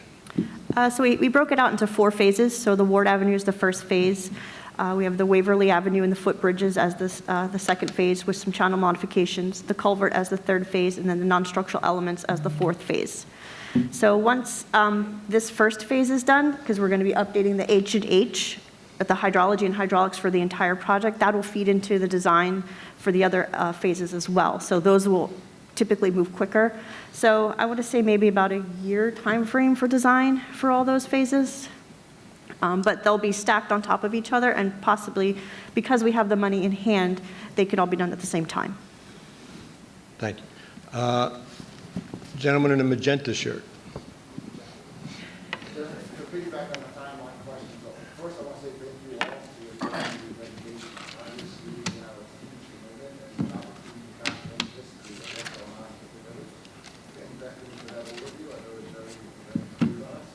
So we broke it out into 4 phases. So the Ward Avenue is the first phase. We have the Waverly Avenue and the Footbridges as the second phase with some channel modifications, the Culvert as the third phase, and then the non-structural elements as the 4th phase. So once this first phase is done, because we're going to be updating the H&H, the hydrology and hydraulics for the entire project, that will feed into the design for the other phases as well. So those will typically move quicker. So I want to say maybe about a year time frame for design for all those phases. But they'll be stacked on top of each other, and possibly, because we have the money in hand, they could all be done at the same time. Thank you. Gentleman in the magenta shirt. To piggyback on the timeline question, first I want to say thank you all for your time and your dedication. Obviously, we have a huge commitment and an opportunity to comprehend history of what's going on with the village. Getting back into that overview, I know it's very clear to us.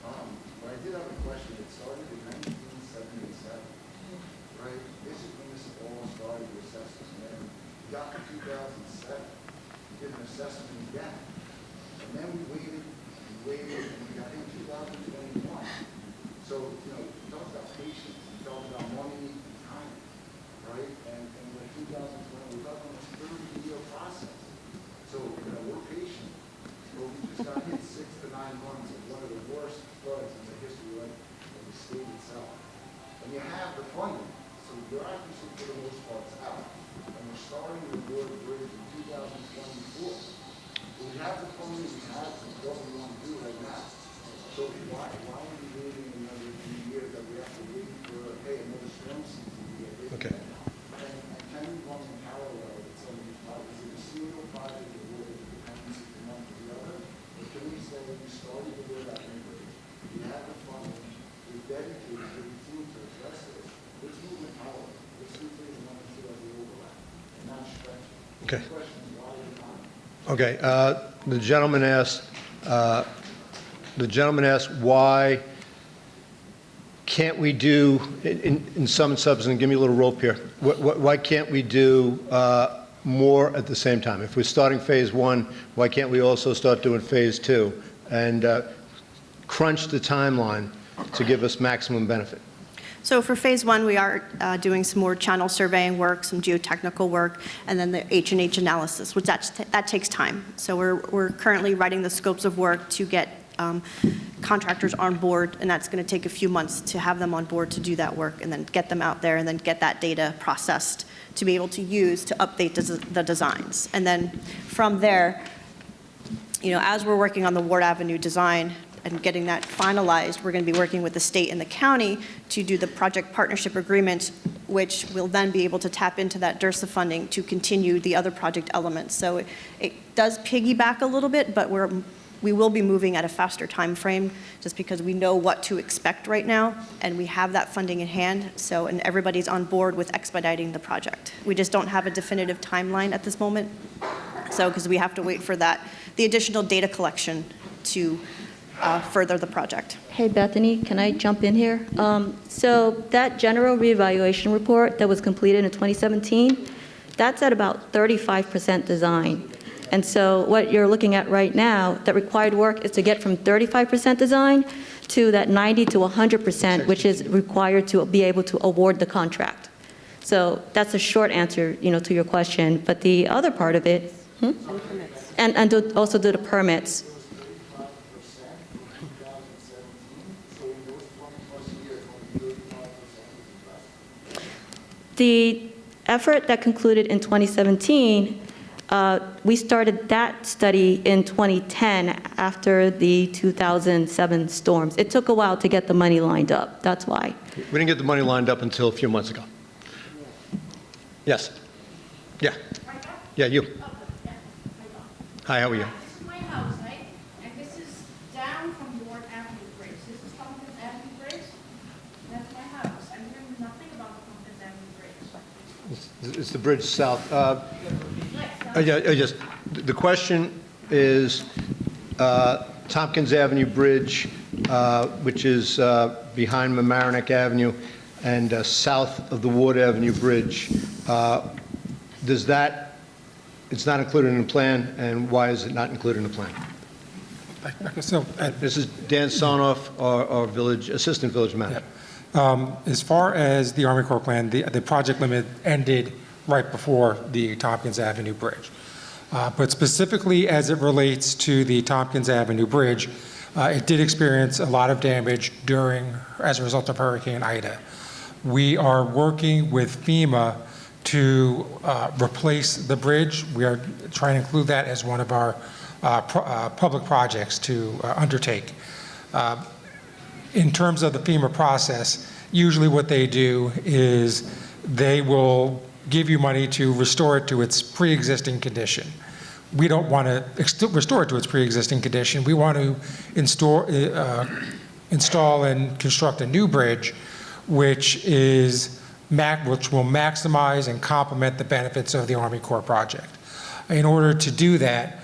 But I did have a question. It started in 1977, right? This is when this all started, the assessments, and then we got to 2007, we did an assessment again. And then we waited, and we got in 2021. So, we talked about patience, we talked about money and time, right? And with 2020, we're talking about a 30-year process. So, we're patient, but we just got hit 6 to 9 months of one of the worst floods in the history of the state itself. And you have the funding, So bureaucracy for the most part is out. And we're starting to build a bridge in 2024. We have the funding, we have what we want to do right now. So why are we waiting another 3 years that we have to wait for, hey, another storm season to get ready? Okay. And can we run in parallel with some of these projects? Is it a single project or will it depend on one to the other? Or can we say we started to build that bridge, we have the funding, we dedicated the team to address this, let's move in parallel. Let's do phase 1 and 2 as they overlap and not stretch. Okay. The question is why we're not. Okay, the gentleman asked why can't we do, in sum and substance, give me a little rope here, why can't we do more at the same time? If we're starting phase 1, why can't we also start doing phase 2 and crunch the timeline to give us maximum benefit? So for phase 1, we are doing some more channel surveying work, some geotechnical work, and then the H&H analysis, which that takes time. So we're currently writing the scopes of work to get contractors on board, and that's going to take a few months to have them on board to do that work, and then get them out there, and then get that data processed to be able to use to update the designs. And then from there, as we're working on the Ward Avenue design and getting that finalized, we're going to be working with the state and the county to do the project partnership agreement, which will then be able to tap into that DRSA funding to continue the other project elements. So it does piggyback a little bit, but we will be moving at a faster time frame just because we know what to expect right now, and we have that funding in hand, and everybody's on board with expediting the project. We just don't have a definitive timeline at this moment, because we have to wait for the additional data collection to further the project. Hey, Bethany, can I jump in here? So that general reevaluation report that was completed in 2017, that's at about 35% design. And so what you're looking at right now, that required work is to get from 35% design to that 90 to 100%, which is required to be able to award the contract. So that's a short answer, to your question. But the other part of it, and also do the permits. The effort that concluded in 2017, we started that study in 2010 after the 2007 storms. It took a while to get the money lined up. That's why. We didn't get the money lined up until a few months ago. Yes. Yeah. Yeah, you. Hi, how are you? This is my house, right? And this is down from Ward Avenue Bridge. This is Tompkins Avenue Bridge. That's my house. I'm hearing nothing about the Tompkins Avenue Bridge. It's the bridge south. Yes. The question is Tompkins Avenue Bridge, which is behind Mamaroneck Avenue and south of the Ward Avenue Bridge. It's not included in the plan, and why is it not included in the plan? This is Dan Sonoff, our assistant village manager. As far as the Army Corps plan, the project limit ended right before the Tompkins Avenue Bridge. But specifically as it relates to the Tompkins Avenue Bridge, it did experience a lot of damage as a result of Hurricane Ida. We are working with FEMA to replace the bridge. We are trying to include that as one of our public projects to undertake. In terms of the FEMA process, usually what they do is they will give you money to restore it to its pre-existing condition. We don't want to restore it to its pre-existing condition. We want to install and construct a new bridge, which will maximize and complement the benefits of the Army Corps project. In order to do that,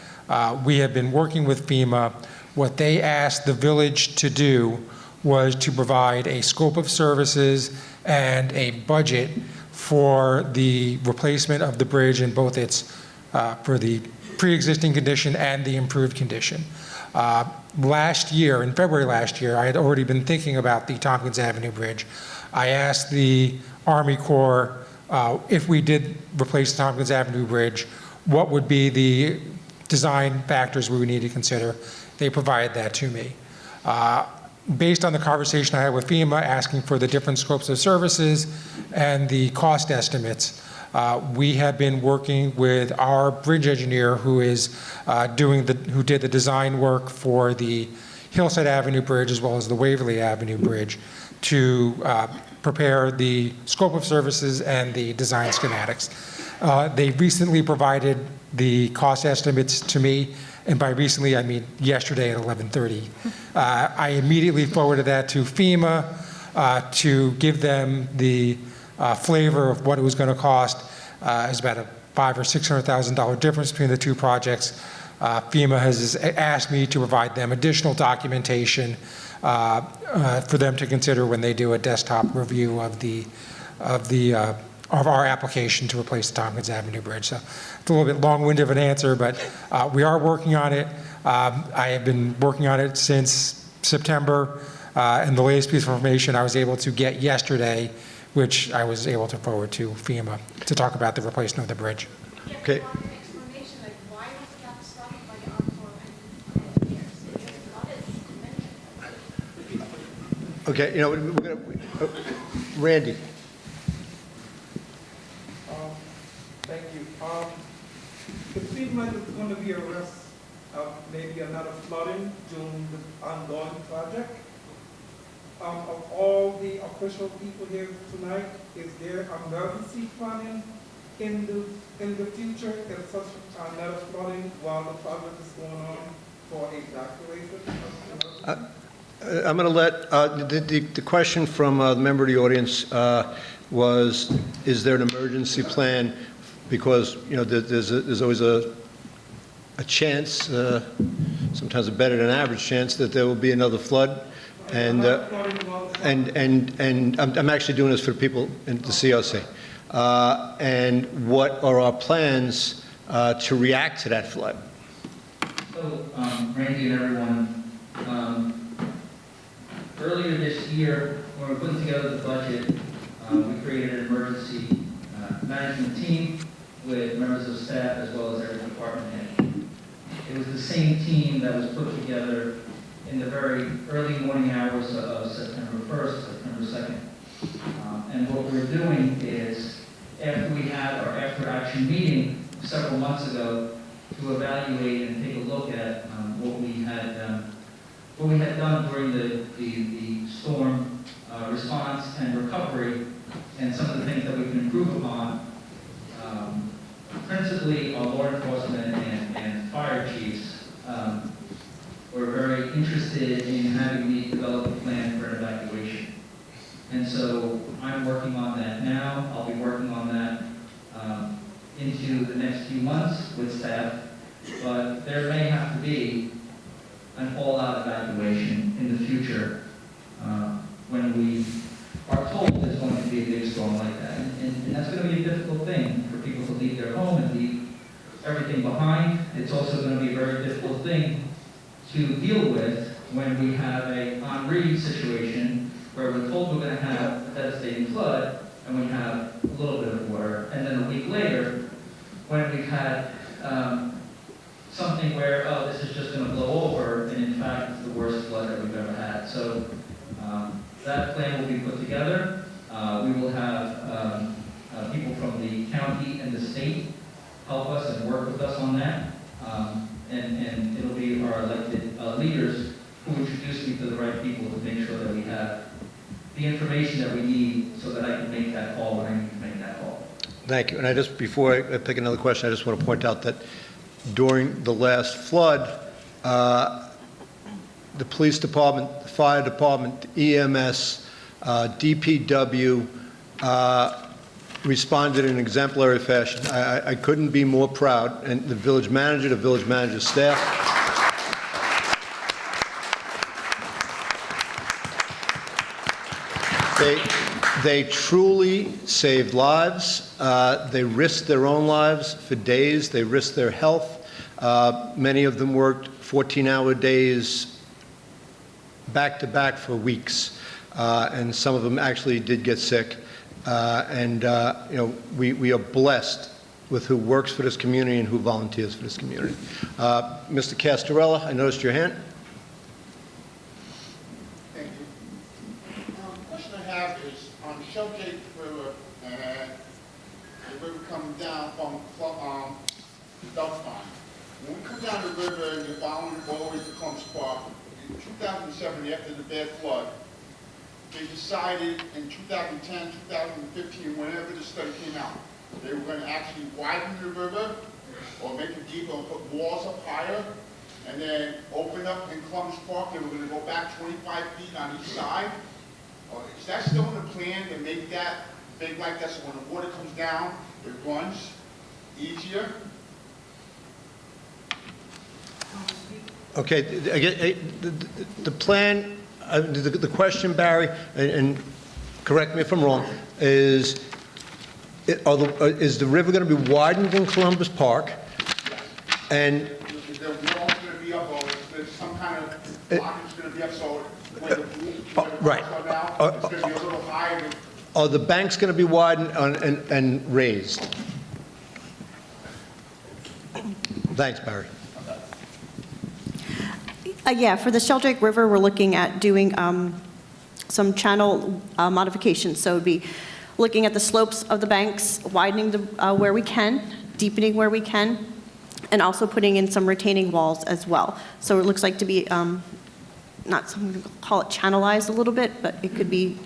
we have been working with FEMA. What they asked the village to do was to provide a scope of services and a budget for the replacement of the bridge in both for the pre-existing condition and the improved condition. Last year, in February last year, I had already been thinking about the Tompkins Avenue Bridge. I asked the Army Corps if we did replace the Tompkins Avenue Bridge, what would be the design factors we would need to consider. They provided that to me. based on the conversation I had with FEMA, asking for the different scopes of services and the cost estimates, we have been working with our bridge engineer who is who did the design work for the Hillside Avenue Bridge as well as the Waverly Avenue Bridge to prepare the scope of services and the design schematics. They recently provided the cost estimates to me, and by recently I mean yesterday at 11:30. I immediately forwarded that to FEMA to give them the flavor of what it was going to cost. It's about a $500,000 or $600,000 difference between the two projects. FEMA has asked me to provide them additional documentation for them to consider when they do a desktop review of our application to replace the Tompkins Avenue Bridge. So it's a little bit long-winded of an answer, but we are working on it. I have been working on it since September, and the latest piece of information I was able to get yesterday, which I was able to forward to FEMA to talk about the replacement of the bridge. Okay. Explanation, like why was that started by the Army Corps of Engineers? Because flood is Okay, we're going to, Randy. Thank you. It seems like it's going to be a risk of maybe another flooding during the ongoing project. Of all the official people here tonight, is there emergency planning in the future if such another flooding while the project is going on for evacuation? I'm going to let, the question from the member of the audience was, is there an emergency plan? Because, there's always a chance, sometimes a better than average chance, that there will be another flood. And I'm actually doing this for people in the COC. And what are our plans to react to that flood? So, Randy and everyone, earlier this year, when we were putting together the budget, we created an emergency management team with members of staff as well as every department head. It was the same team that was put together in the very early morning hours of September 1st, September 2nd. And what we're doing is, after we had our after-action meeting several months ago to evaluate and take a look at what we had done during the storm response and recovery, and some of the things that we can improve upon. Principally, our law enforcement and fire chiefs were very interested in having me develop a plan for an evacuation. And so I'm working on that now. I'll be working on that into the next few months with staff, but there may have to be an all-out evacuation in the future when we are told there's going to be a big storm like that. And that's going to be a difficult thing for people to leave their home and leave everything behind. It's also going to be a very difficult thing to deal with when we have a Henri situation where we're told we're going to have a devastating flood and we have a little bit of water. And then a week later, when we've had something where, oh, this is just going to blow over, and in fact, it's the worst flood that we've ever had. So that plan will be put together. We will have people from the county and the state help us and work with us on that. And it'll be our elected leaders who introduce me to the right people to make sure that we have the information that we need so that I can make that call when I need to make that call. Thank you. And before I pick another question, I just want to point out that during the last flood, the police department, the fire department, EMS, DPW responded in exemplary fashion. I couldn't be more proud, and the village manager's staff. They truly saved lives. They risked their own lives for days. They risked their health. Many of them worked 14-hour days back to back for weeks, and some of them actually did get sick. We are blessed with who works for this community and who volunteers for this community. Mr. Castorella, I noticed your hand. river and you're following it all the way to Columbus Park, in 2007, after the bad flood, they decided in 2010, 2015, whenever the study came out, they were going to actually widen the river or make it deeper and put walls up higher, and then open up in Columbus Park. They were going to go back 25 feet on each side. Is that still in the plan to make that big like that, so when the water comes down, it runs easier? Okay, the plan, the question, Barry, and correct me if I'm wrong, is the river going to be widened in Columbus Park? And The wall's going to be up, or there's some kind of blockage going to be up, so where the right. are now, it's going to be a little higher. Are the banks going to be widened and raised? Thanks, Barry. Yeah, for the Sheldrake River, we're looking at doing some channel modifications. So it would be looking at the slopes of the banks, widening where we can, deepening where we can, and also putting in some retaining walls as well. So it looks like to be, not something to call it channelized a little bit, but it could be,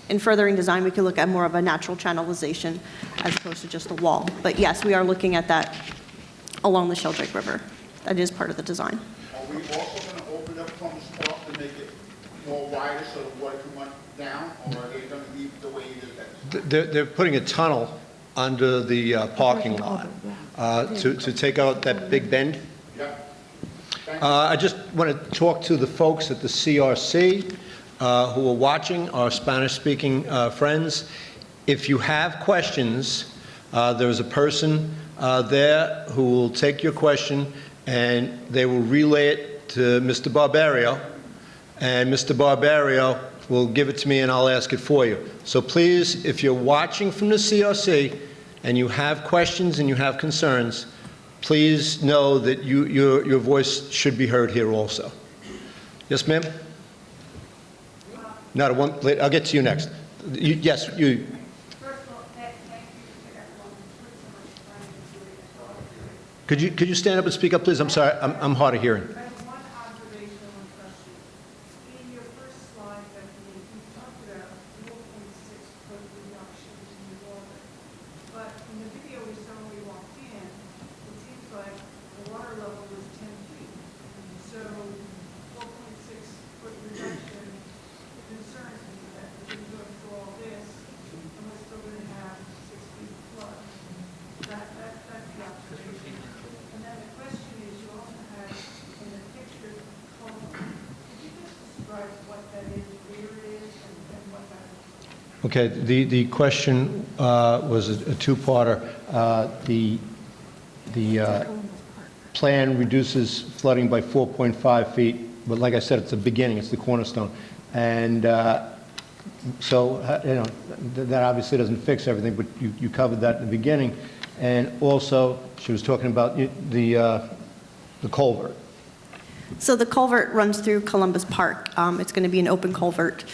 in furthering design, we could look at more of a natural channelization as opposed to just a wall. But yes, we are looking at that along the Sheldrake River. That is part of the design. Are we also going to open up Columbus Park to make it more wider so the water can run down, or are they going to leave the way it is? They're putting a tunnel under the parking lot to take out that big bend. Yeah. I just want to talk to the folks at the CRC who are watching, our Spanish-speaking friends. If you have questions, there's a person there who will take your question and they will relay it to Mr. Barbario, and Mr. Barbario will give it to me and I'll ask it for you. So please, if you're watching from the CRC and you have questions and you have concerns, please know that your voice should be heard here also. Yes, ma'am? Not a one, I'll get to you next. Yes, you. First of all, thank you to everyone who put so much time into it as well. Could you stand up and speak up, please? I'm sorry, I'm hard of hearing. I have one observation and one question. In your first slide, Bethany, you talked about 4.6 foot reduction in the water. But in the video we saw when we walked in, it seems like the water level was 10 feet. So 4.6 foot reduction concerns me that we're going to go through all this and we're still going to have 6 feet flood. That's the observation. And then the question is, you also have in the picture column, could you just describe what that is, where it is, and what that is? Okay, the question was a two-parter. The plan reduces flooding by 4.5 feet, but like I said, it's the beginning, it's the cornerstone. And so, that obviously doesn't fix everything, but you covered that in the beginning. And also, she was talking about the culvert. So the culvert runs through Columbus Park. It's going to be an open culvert.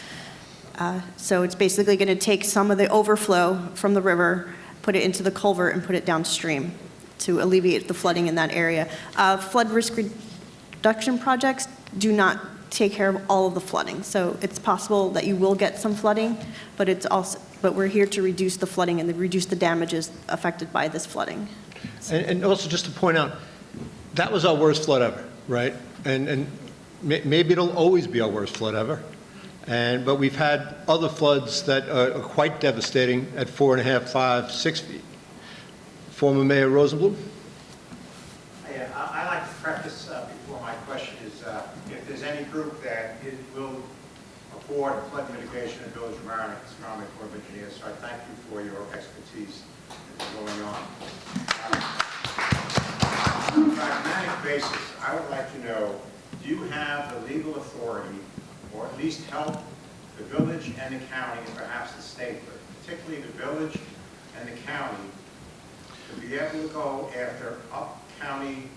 So it's basically going to take some of the overflow from the river, put it into the culvert, and put it downstream to alleviate the flooding in that area. Flood risk reduction projects do not take care of all of the flooding. So it's possible that you will get some flooding, but we're here to reduce the flooding and reduce the damages affected by this flooding. And also, just to point out, that was our worst flood ever, right? And maybe it'll always be our worst flood ever. But we've had other floods that are quite devastating at 4.5, 5, 6 feet. Former Mayor Rosenblum? I'd like to preface before my question is if there's any group that will afford flood mitigation in the village of Mamaroneck, it's the Army Corps of Engineers, so I thank you for your expertise that's going on. On a pragmatic basis, I would like to know, do you have the legal authority, or at least help the village and the county, and perhaps the state, but particularly the village and the county, to be able to go after up-county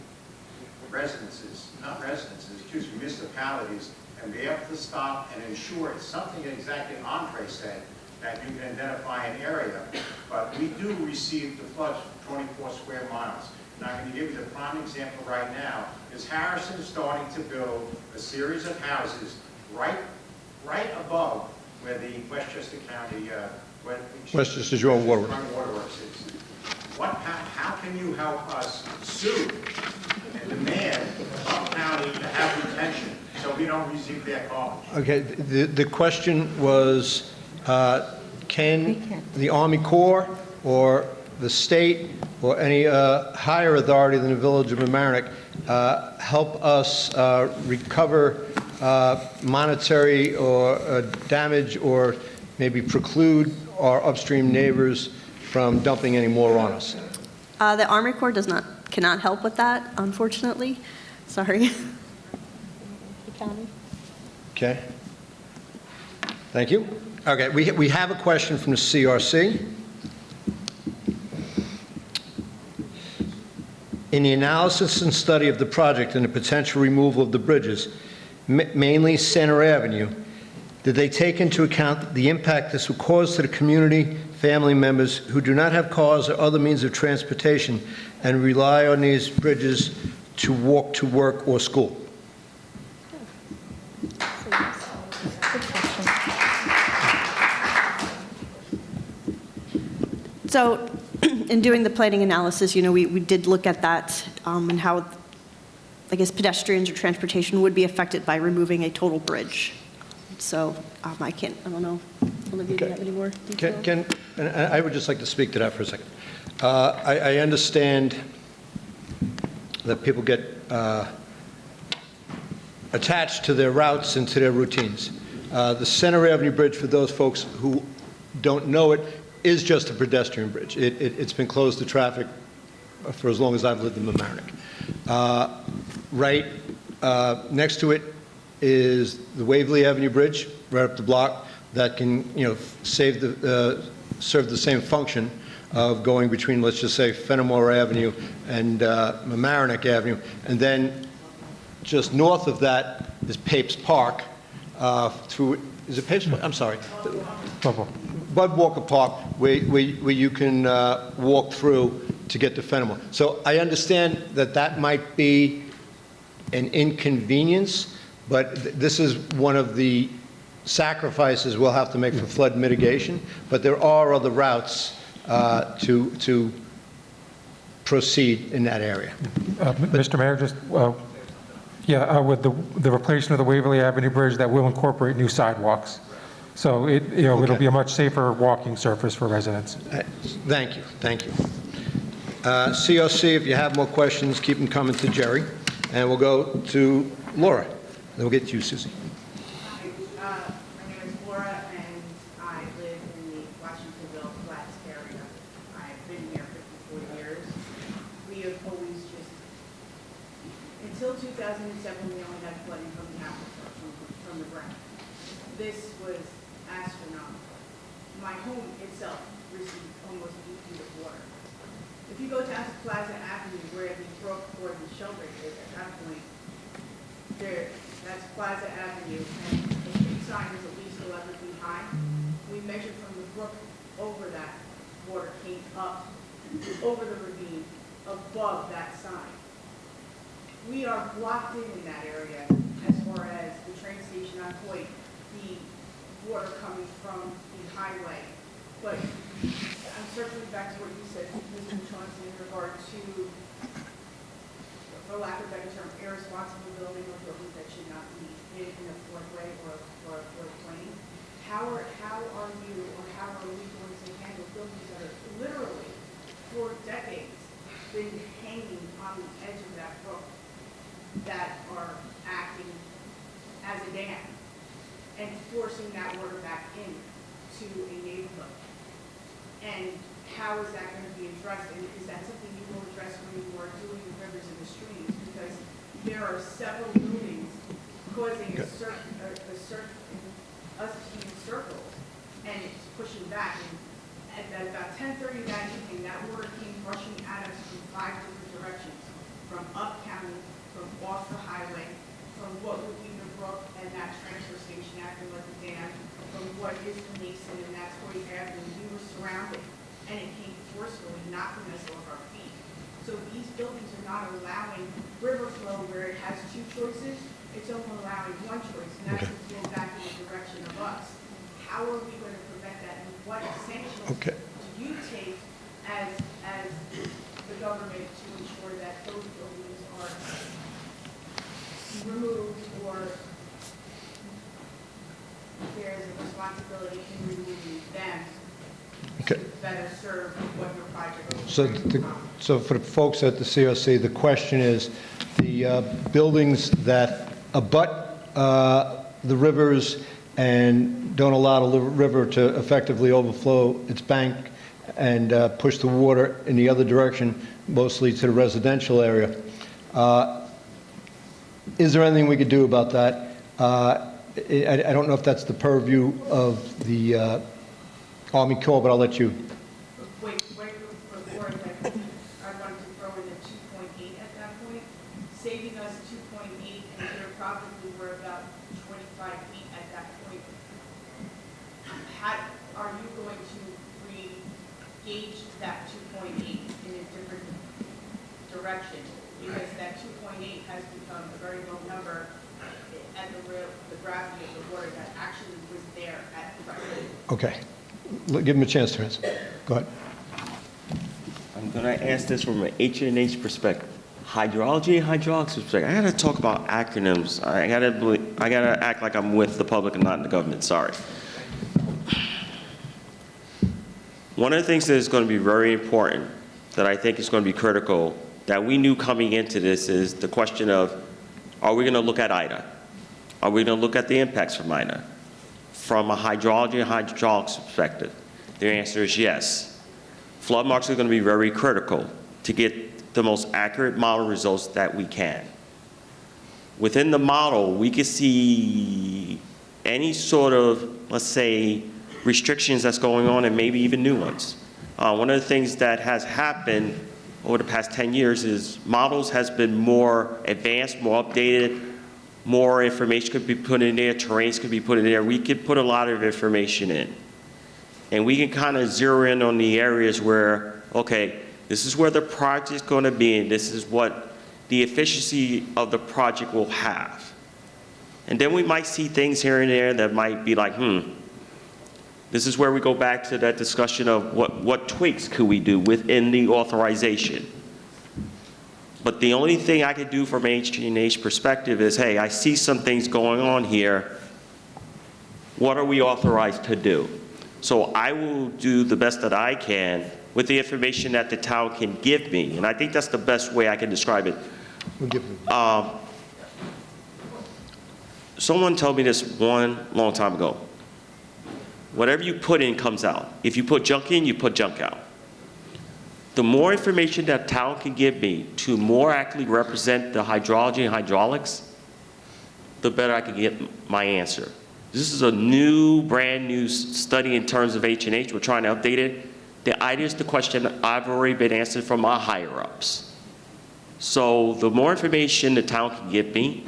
municipalities, and be able to stop and ensure it's something exactly Andre said, that you can identify an area, but we do receive the floods for 24 square miles. and I'm going to give you the prime example right now, is Harrison starting to build a series of houses right above where the Westchester County, Westchester Joint Waterworks. Waterworks is. How can you help us sue and demand Trump County to have retention so we don't receive their garbage? Okay, the question was, can the Army Corps or the state or any higher authority than the Village of Mamaroneck help us recover monetary or damage, or maybe preclude our upstream neighbors from dumping any more on us? The Army Corps cannot help with that, unfortunately. Sorry. Okay. Thank you. Okay, we have a question from the CRC. In the analysis and study of the project and the potential removal of the bridges, mainly Center Avenue, did they take into account the impact this would cause to the community, family members who do not have cars or other means of transportation and rely on these bridges to walk to work or school? So in doing the planning analysis, we did look at that and how, I guess, pedestrians or transportation would be affected by removing a total bridge. So I don't know, Olivia, do you have any more detail? And I would just like to speak to that for a second. I understand that people get attached to their routes and to their routines. The Center Avenue Bridge, for those folks who don't know it, is just a pedestrian bridge. It's been closed to traffic for as long as I've lived in Mamaroneck. Right next to it is the Waverly Avenue Bridge, right up the block, that can, serve the same function of going between, let's just say, Fenimore Avenue and Mamaroneck Avenue. And then just north of that is Papes Park, is it Papes Park? I'm sorry. Bud Walker Park, where you can walk through to get to Fenimore. So I understand that might be an inconvenience, but this is one of the sacrifices we'll have to make for flood mitigation. But there are other routes to proceed in that area. Mr. Mayor, with the replacement of the Waverly Avenue Bridge, that will incorporate new sidewalks. So it'll be a much safer walking surface for residents. Thank you. COC, if you have more questions, keep them coming to Jerry. And we'll go to Laura. Then we'll get to you, Susie. Hi, my name is Laura, and I live in the Washingtonville Flats area. I've been here 54 years. We have always until 2007, we only had flooding from the aquifer, from the ground. This was astronomical. My home itself received almost 8 feet of water. If you go down to Plaza Avenue, where the brook or the shelter is at that point, that's Plaza Avenue, and the street sign is at least 11 feet high. We measured from the brook over that, water came up over the ravine above that sign. We are blocked in that area as far as the train station on Hoyt, the water coming from the highway. But I'm circling back to what you said, Mr. Chauncey, in regard to, for lack of a better term, irresponsible building or buildings that should not be in a floodway or a floodplain. How are you, or how are we going to handle buildings that are literally, for decades, been hanging on the edge of that brook, that are acting as a dam and forcing that water back in to a neighborhood? And how is that going to be addressed? And is that something you will address when you are doing the rivers and the streams? Because there are several buildings causing us to be in circles, and it's pushing back. And at about 10:30 that evening, that water came rushing at us from 5 different directions, from up county, from off the highway, from what would be the brook and that transfer station acting like a dam, from what is the Mason and that's Hoyt Avenue. We were surrounded, and it came forcefully, knocking us off our feet. So these buildings are not allowing river flow where it has two choices, it's only allowing one choice, and that's to flow back in the direction of us. How are we going to prevent that, and what sanctions do you take as the government to ensure that those buildings are removed, or there's a responsibility in removing them to better serve what your project is? So for the folks at the CRC, the question is, the buildings that abut the rivers and don't allow the river to effectively overflow its bank and push the water in the other direction, mostly to the residential area. Is there anything we could do about that? I don't know if that's the purview of the Army Corps, but I'll let you. Wait, before that, I wanted to throw in the 2.8 at that point, saving us 2.8, and there probably were about 25 feet at that point. How are you going to re-gauge that 2.8 in a different direction? Because that 2.8 has become a very low number at the gravity of the water that actually was there at present. Okay. Give him a chance to answer. Go ahead. I'm going to ask this from an H&H perspective. Hydrology and hydraulics perspective. I got to talk about acronyms. I got to act like I'm with the public and not in the government. Sorry. One of the things that is going to be very important, that I think is going to be critical, that we knew coming into this, is the question of, are we going to look at IDA? Are we going to look at the impacts from IDA? From a hydrology and hydraulics perspective, the answer is yes. Flood marks are going to be very critical to get the most accurate model results that we can. Within the model, we can see any sort of, let's say, restrictions that's going on and maybe even new ones. One of the things that has happened over the past 10 years is models has been more advanced, more updated, more information could be put in there, terrains could be put in there. We could put a lot of information in. And we can kind of zero in on the areas where, okay, this is where the project is going to be, and this is what the efficiency of the project will have. And then we might see things here and there that might be like, this is where we go back to that discussion of what tweaks could we do within the authorization. But the only thing I could do from an H&H perspective is, hey, I see some things going on here. What are we authorized to do? So I will do the best that I can with the information that the town can give me. And I think that's the best way I can describe it. Someone told me this one long time ago. Whatever you put in comes out. If you put junk in, you put junk out. The more information that town can give me to more accurately represent the hydrology and hydraulics, the better I can get my answer. This is a new, brand new study in terms of H&H. We're trying to update it. The idea is the question I've already been answered from my higher ups. So the more information the town can give me,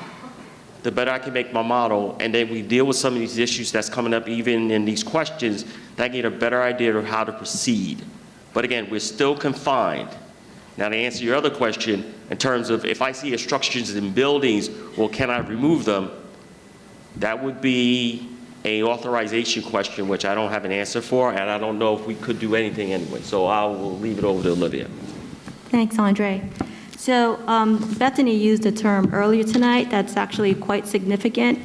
the better I can make my model, and then we deal with some of these issues that's coming up even in these questions, that I get a better idea of how to proceed. But again, we're still confined. Now to answer your other question, in terms of if I see obstructions in buildings, well, can I remove them? That would be an authorization question, which I don't have an answer for, and I don't know if we could do anything anyway. So I will leave it over to Olivia. Thanks, Andre. So Bethany used a term earlier tonight that's actually quite significant,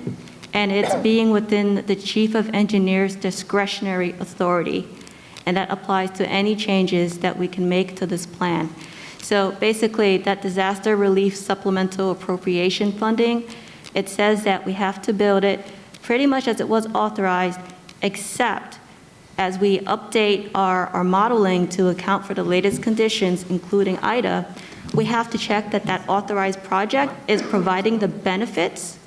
and it's being within the Chief of Engineer's discretionary authority, and that applies to any changes that we can make to this plan. So basically, that disaster relief supplemental appropriation funding, it says that we have to build it pretty much as it was authorized, except as we update our modeling to account for the latest conditions, including IDA, we have to check that that authorized project is providing the benefits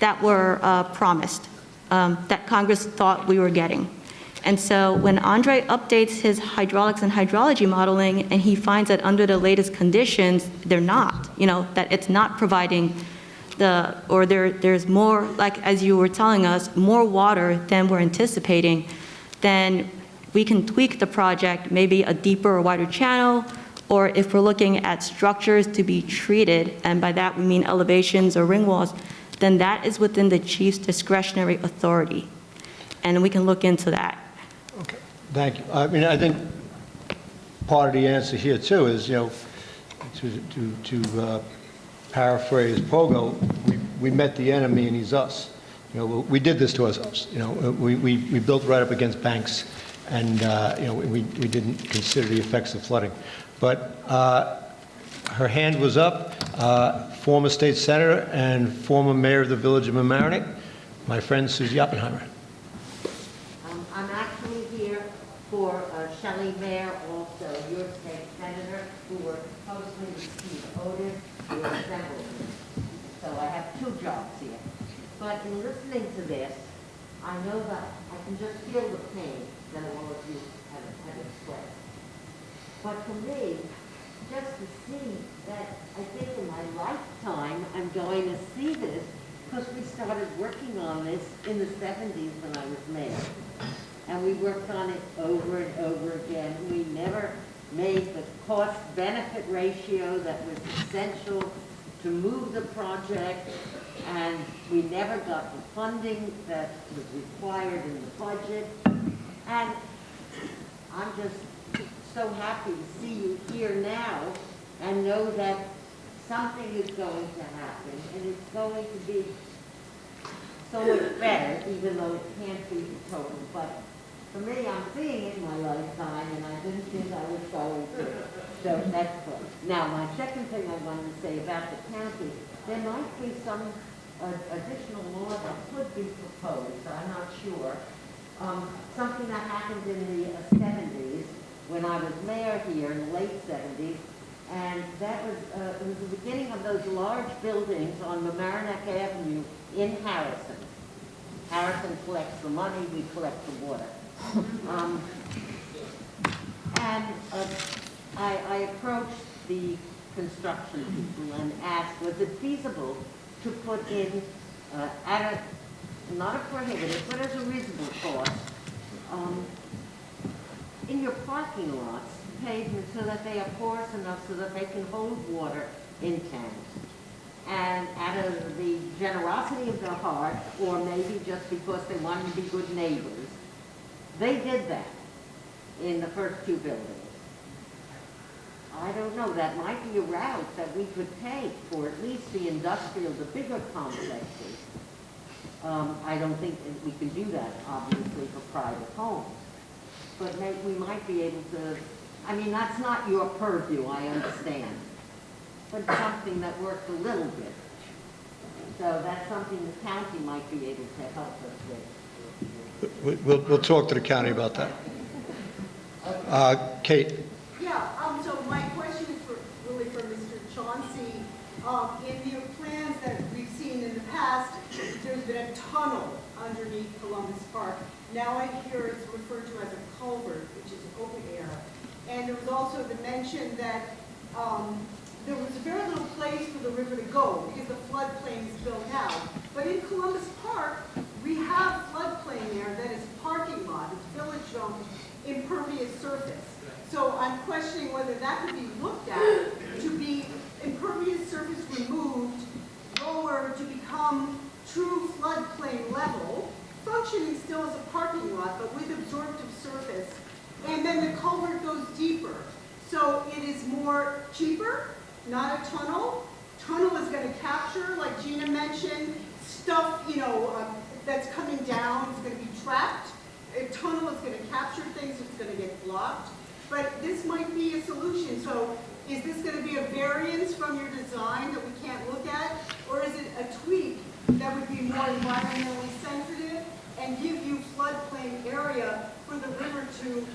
that were promised, that Congress thought we were getting. And so when Andre updates his hydraulics and hydrology modeling and he finds that under the latest conditions, they're not, that it's not providing there's more, like as you were telling us, more water than we're anticipating, then we can tweak the project, maybe a deeper or wider channel, or if we're looking at structures to be treated, and by that we mean elevations or ring walls, then that is within the chief's discretionary authority. And we can look into that. Okay, thank you. I mean, I think part of the answer here too is, to paraphrase Pogo, we met the enemy and he's us. We did this to ourselves. We built right up against banks, and we didn't consider the effects of flooding. But her hand was up. Former state senator and former mayor of the village of Mamaroneck, my friend Susie Oppenheimer. I'm actually here for Shelley Mayer, also your state senator, who worked closely with Steve Otis, your assemblyman. So I have two jobs here. But in listening to this, I know that I can just feel the pain that all of you have expressed. But for me, just to see that, I think in my lifetime, I'm going to see this, because we started working on this in the 70s when I was mayor. And we worked on it over and over again. We never made the cost-benefit ratio that was essential to move the project, and we never got the funding that was required in the budget. And I'm just so happy to see you here now and know that something is going to happen, and it's going to be so much better, even though it can't be the total. But for me, I'm seeing it in my lifetime, and I didn't think I was going to. So that's good. Now, my second thing I wanted to say about the county, there might be some additional law that could be proposed. I'm not sure. Something that happened in the 70s when I was mayor here in the late 70s, and that was it was the beginning of those large buildings on Mamaroneck Avenue in Harrison. Harrison collects the money, we collect the water. I approached the construction people and asked, was it feasible to put in, at a, not a prohibitive, but as a reasonable cost, in your parking lots, pavement so that they are porous enough so that they can hold water in tanks. And out of the generosity of their heart, or maybe just because they wanted to be good neighbors, they did that in the first two buildings. I don't know, that might be a route that we could take for at least the industrial, the bigger complexes. I don't think that we can do that, obviously, for private homes. But we might be able to, I mean, that's not your purview, I understand. But something that works a little bit. So that's something the county might be able to help us with. We'll talk to the county about that. Kate. Yeah, so my question is really for Mr. Chauncey. In your plans that we've seen in the past, there's been a tunnel underneath Columbus Park. Now I hear it's referred to as a culvert, which is open air. And there was also the mention that there was very little place for the river to go because the floodplain is built out. But in Columbus Park, we have floodplain there that is parking lot, it's village-owned, impervious surface. So I'm questioning whether that could be looked at to be impervious surface removed, lower to become true floodplain level, functioning still as a parking lot, but with absorptive surface. And then the culvert goes deeper. So it is more cheaper, not a tunnel. Tunnel is going to capture, like Gina mentioned, stuff, that's coming down, it's going to be trapped. A tunnel is going to capture things, it's going to get blocked. But this might be a solution. So is this going to be a variance from your design that we can't look at? Or is it a tweak that would be more environmentally sensitive and give you floodplain area for the river to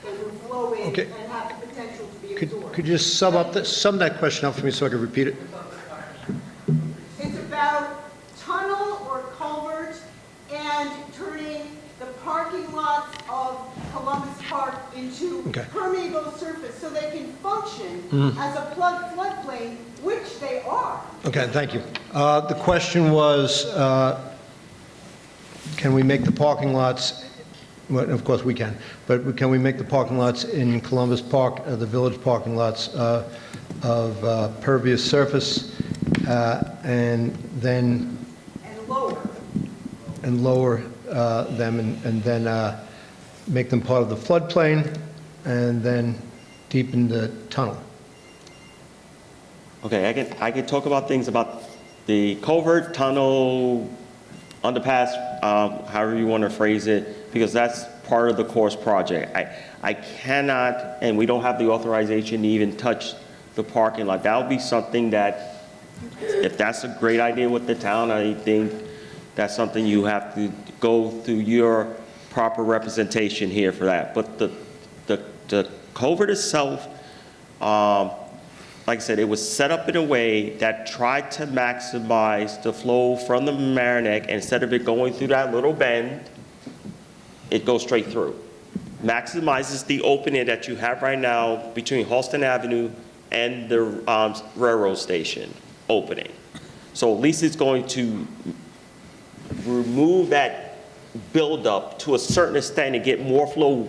overflow in and have the potential to be absorbed? Could you sum that question up for me so I can repeat it? It's about tunnel or culvert and turning the parking lots of Columbus Park into permeable surface so they can function as a floodplain, which they are. Okay, thank you. The question was, can we make the parking lots well, of course we can, but can we make the parking lots in Columbus Park, the village parking lots of pervious surface, and then... And lower them, and then make them part of the floodplain, and then deepen the tunnel. Okay, I can talk about things about the covert, tunnel, underpass, however you want to phrase it, because that's part of the course project. I cannot, and we don't have the authorization to even touch the parking lot. That would be something that, if that's a great idea with the town, I think that's something you have to go through your proper representation here for that. But the covert itself, like I said, it was set up in a way that tried to maximize the flow from the Mamaroneck, and instead of it going through that little bend, it goes straight through. Maximizes the opening that you have right now between Halston Avenue and the railroad station opening. So at least it's going to remove that buildup to a certain extent and get more flow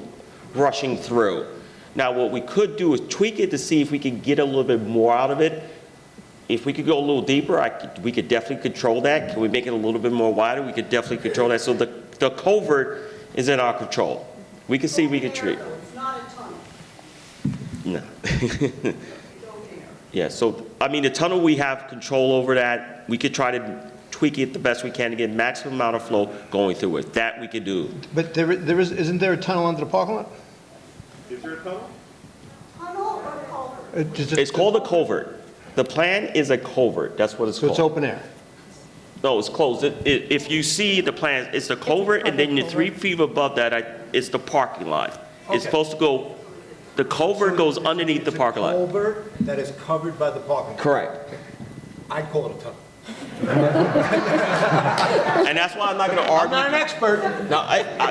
rushing through. Now, what we could do is tweak it to see if we could get a little bit more out of it. If we could go a little deeper, we could definitely control that. Can we make it a little bit more wider? We could definitely control that. So the covert is in our control. We can see we can treat. It's not a tunnel. No. Yeah, so, I mean, the tunnel, we have control over that. We could try to tweak it the best we can to get maximum amount of flow going through it. That we could do. But isn't there a tunnel under the parking lot? Is there a tunnel? Tunnel or culvert? It's called a covert. The plan is a covert. That's what it's called. So it's open air? No, it's closed. If you see the plan, it's the covert, and then the 3 feet above that, it's the parking lot. It's supposed to go, the covert goes underneath the parking lot. Culvert that is covered by the parking lot. Correct. I'd call it a tunnel. And that's why I'm not going to argue. I'm not an expert. No,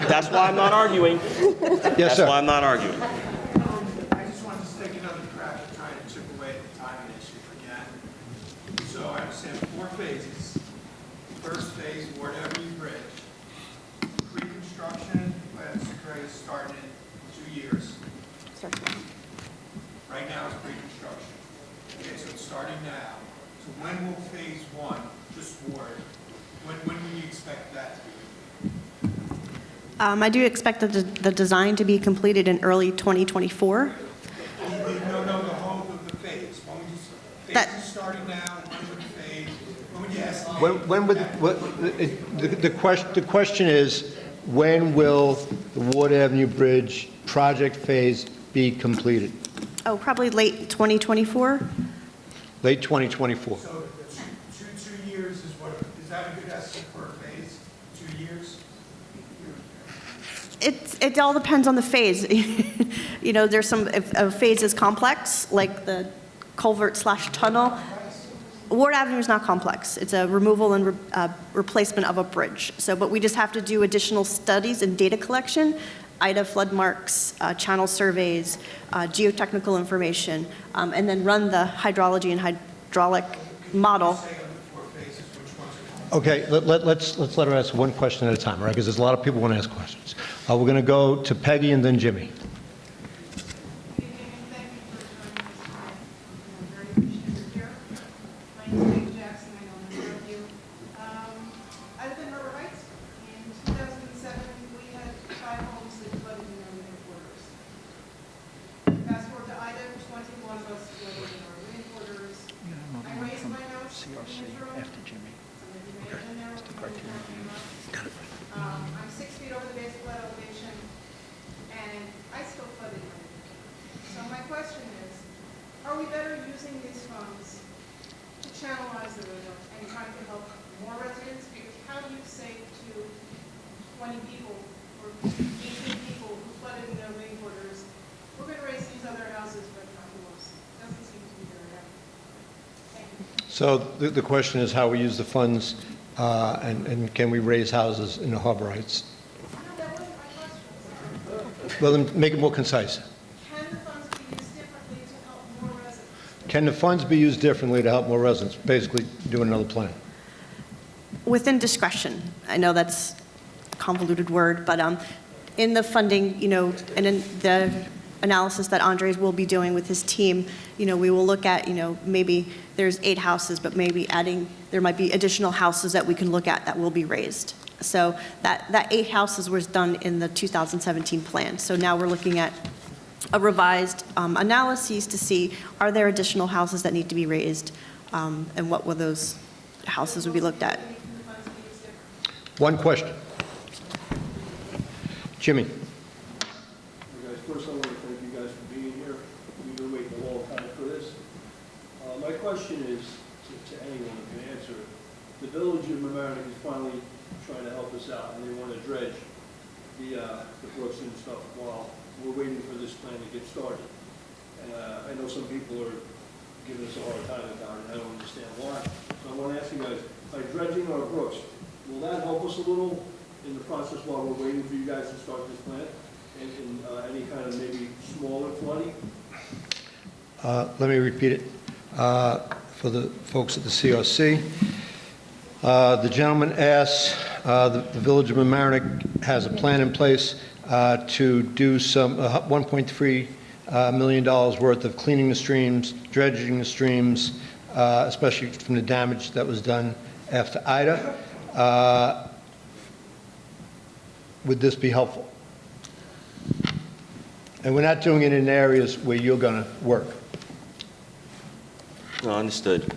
that's why I'm not arguing. Yes, that's sir. why I'm not arguing. I just wanted to take another crack at trying to chip away at the timing issue again. So I understand 4 phases. First phase, Ward Avenue Bridge. Pre-construction, plans to start in 2 years. Right now it's pre-construction. Okay, so it's starting now. So when will phase 1, just Ward, when will you expect that to be? I do expect the design to be completed in early 2024. No, the whole of the phase. When would you, phase is starting now, when would phase, when would you estimate? When would, the question is, when will the Ward Avenue Bridge project phase be completed? Oh, probably late 2024. Late 2024. So 2 years is what, is that a good estimate for a phase? 2 years? It all depends on the phase. You know, there's some, if a phase is complex, like the culvert/tunnel. Ward Avenue is not complex. It's a removal and replacement of a bridge. So, but we just have to do additional studies and data collection, IDA flood marks, channel surveys, geotechnical information, and then run the hydrology and hydraulic model. Okay, let's let her ask one question at a time, all right? Because there's a lot of people want to ask questions. We're going to go to Peggy and then Jimmy. I'm 6 feet over the base flood elevation, and I still flood in my neighborhood. So my question is, are we better using these funds to channelize the river and trying to help more residents? Because how do you say to 20 people or 18 people who flooded in their living quarters, we're going to raise these other houses, but not yours? Doesn't seem to be very helpful. Thank you. So the question is how we use the funds, and can we raise houses in the Harbor Heights? Well, then make it more concise. Can the funds be used differently to help more residents? Basically, do another plan. Within discretion. I know that's a convoluted word, but in the funding, and in the analysis that Andres will be doing with his team, we will look at, maybe there's 8 houses, but maybe there might be additional houses that we can look at that will be raised. So that 8 houses was done in the 2017 plan. So now we're looking at a revised analyses to see, are there additional houses that need to be raised, and what will those houses would be looked at? One question. Jimmy. First, I want to thank you guys for being here. We've been waiting a long time for this. My question is to anyone who can answer. The village of Mamaroneck is finally trying to help us out, and they want to dredge the brooks and stuff while we're waiting for this plan to get started. And I know some people are giving us a hard time about it. I don't understand why. So I want to ask you guys, by dredging our brooks, will that help us a little in the process while we're waiting for you guys to start this plan? In any kind of maybe smaller flooding? Let me repeat it for the folks at the CRC. The gentleman asked, the Village of Mamaroneck has a plan in place to do some $1.3 million worth of cleaning the streams, dredging the streams, especially from the damage that was done after Ida. Would this be helpful? And we're not doing it in areas where you're going to work. No, understood.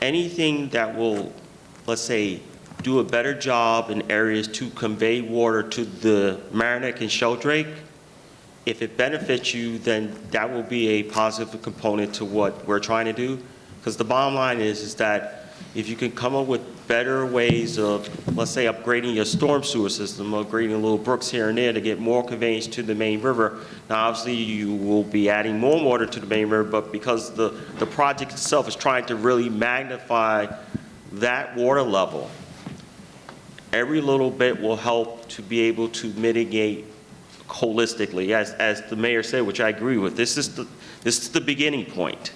Anything that will, let's say, do a better job in areas to convey water to the Mamaroneck and Sheldrake, if it benefits you, then that will be a positive component to what we're trying to do. Because the bottom line is that if you can come up with better ways of, let's say, upgrading your storm sewer system, upgrading little brooks here and there to get more conveyance to the main river, now obviously you will be adding more water to the main river, but because the project itself is trying to really magnify that water level, every little bit will help to be able to mitigate holistically, as the mayor said, which I agree with. This is the beginning point.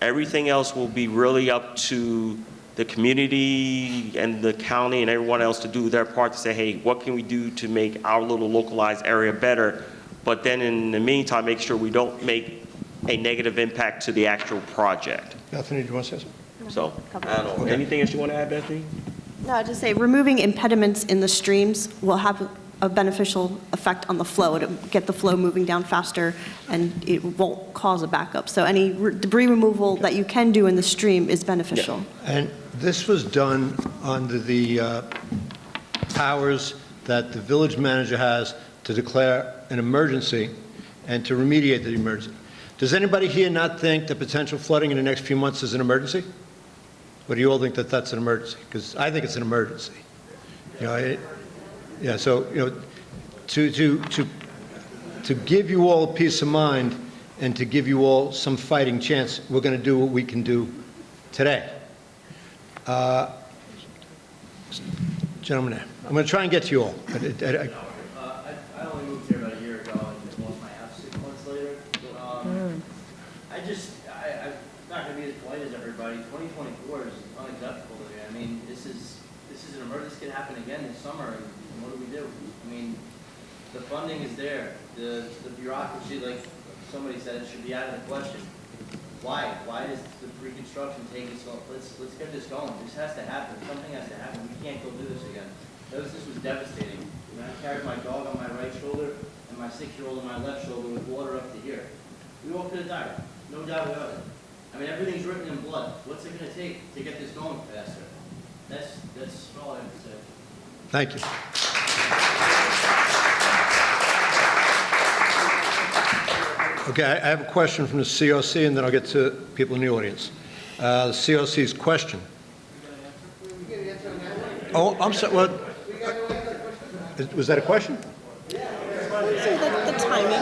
Everything else will be really up to the community and the county and everyone else to do their part to say, hey, what can we do to make our little localized area better? But then in the meantime, make sure we don't make a negative impact to the actual project. Bethany, do you want to say something? So, I don't know. Okay. Anything else you want to add, Bethany? No, I'll just say removing impediments in the streams will have a beneficial effect on the flow. It'll get the flow moving down faster, and it won't cause a backup. So any debris removal that you can do in the stream is beneficial. Yeah. And this was done under the powers that the village manager has to declare an emergency and to remediate the emergency. Does anybody here not think that potential flooding in the next few months is an emergency? Or do you all think that that's an emergency? Because I think it's an emergency. Yeah, so, to give you all a peace of mind and to give you all some fighting chance, we're going to do what we can do today. Gentlemen, I'm going to try and get to you all. I only moved here about a year ago and lost my house 6 months later. I'm not going to be as polite as everybody. 2024 is unacceptable to me. I mean, this is an emergency. This could happen again this summer. And what do we do? I mean, the funding is there. The bureaucracy, like somebody said, it should be out of the question. Why? Why does the pre-construction take so? Let's get this going. This has to happen. Something has to happen. We can't go do this again. This was devastating. I mean, I carried my dog on my right shoulder and my 6-year-old on my left shoulder with water up to here. We all could have died. No doubt about it. I mean, everything's written in blood. What's it going to take to get this going faster? That's all I have to say. Thank you. Okay, I have a question from the COC, and then I'll get to people in the audience. The COC's question. Oh, I'm sorry. What? Was that a question? The timing.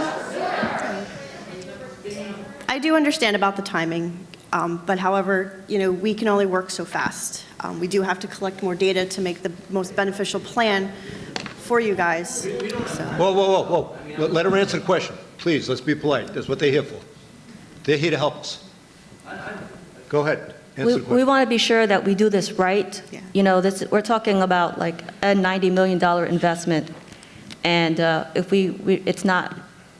I do understand about the timing, but however, we can only work so fast. We do have to collect more data to make the most beneficial plan for you guys. So. Whoa. Let her answer the question. Please, let's be polite. That's what they're here for. They're here to help us. Go ahead. We want to be sure that we do this right. You know, we're talking about like a $90 million investment, and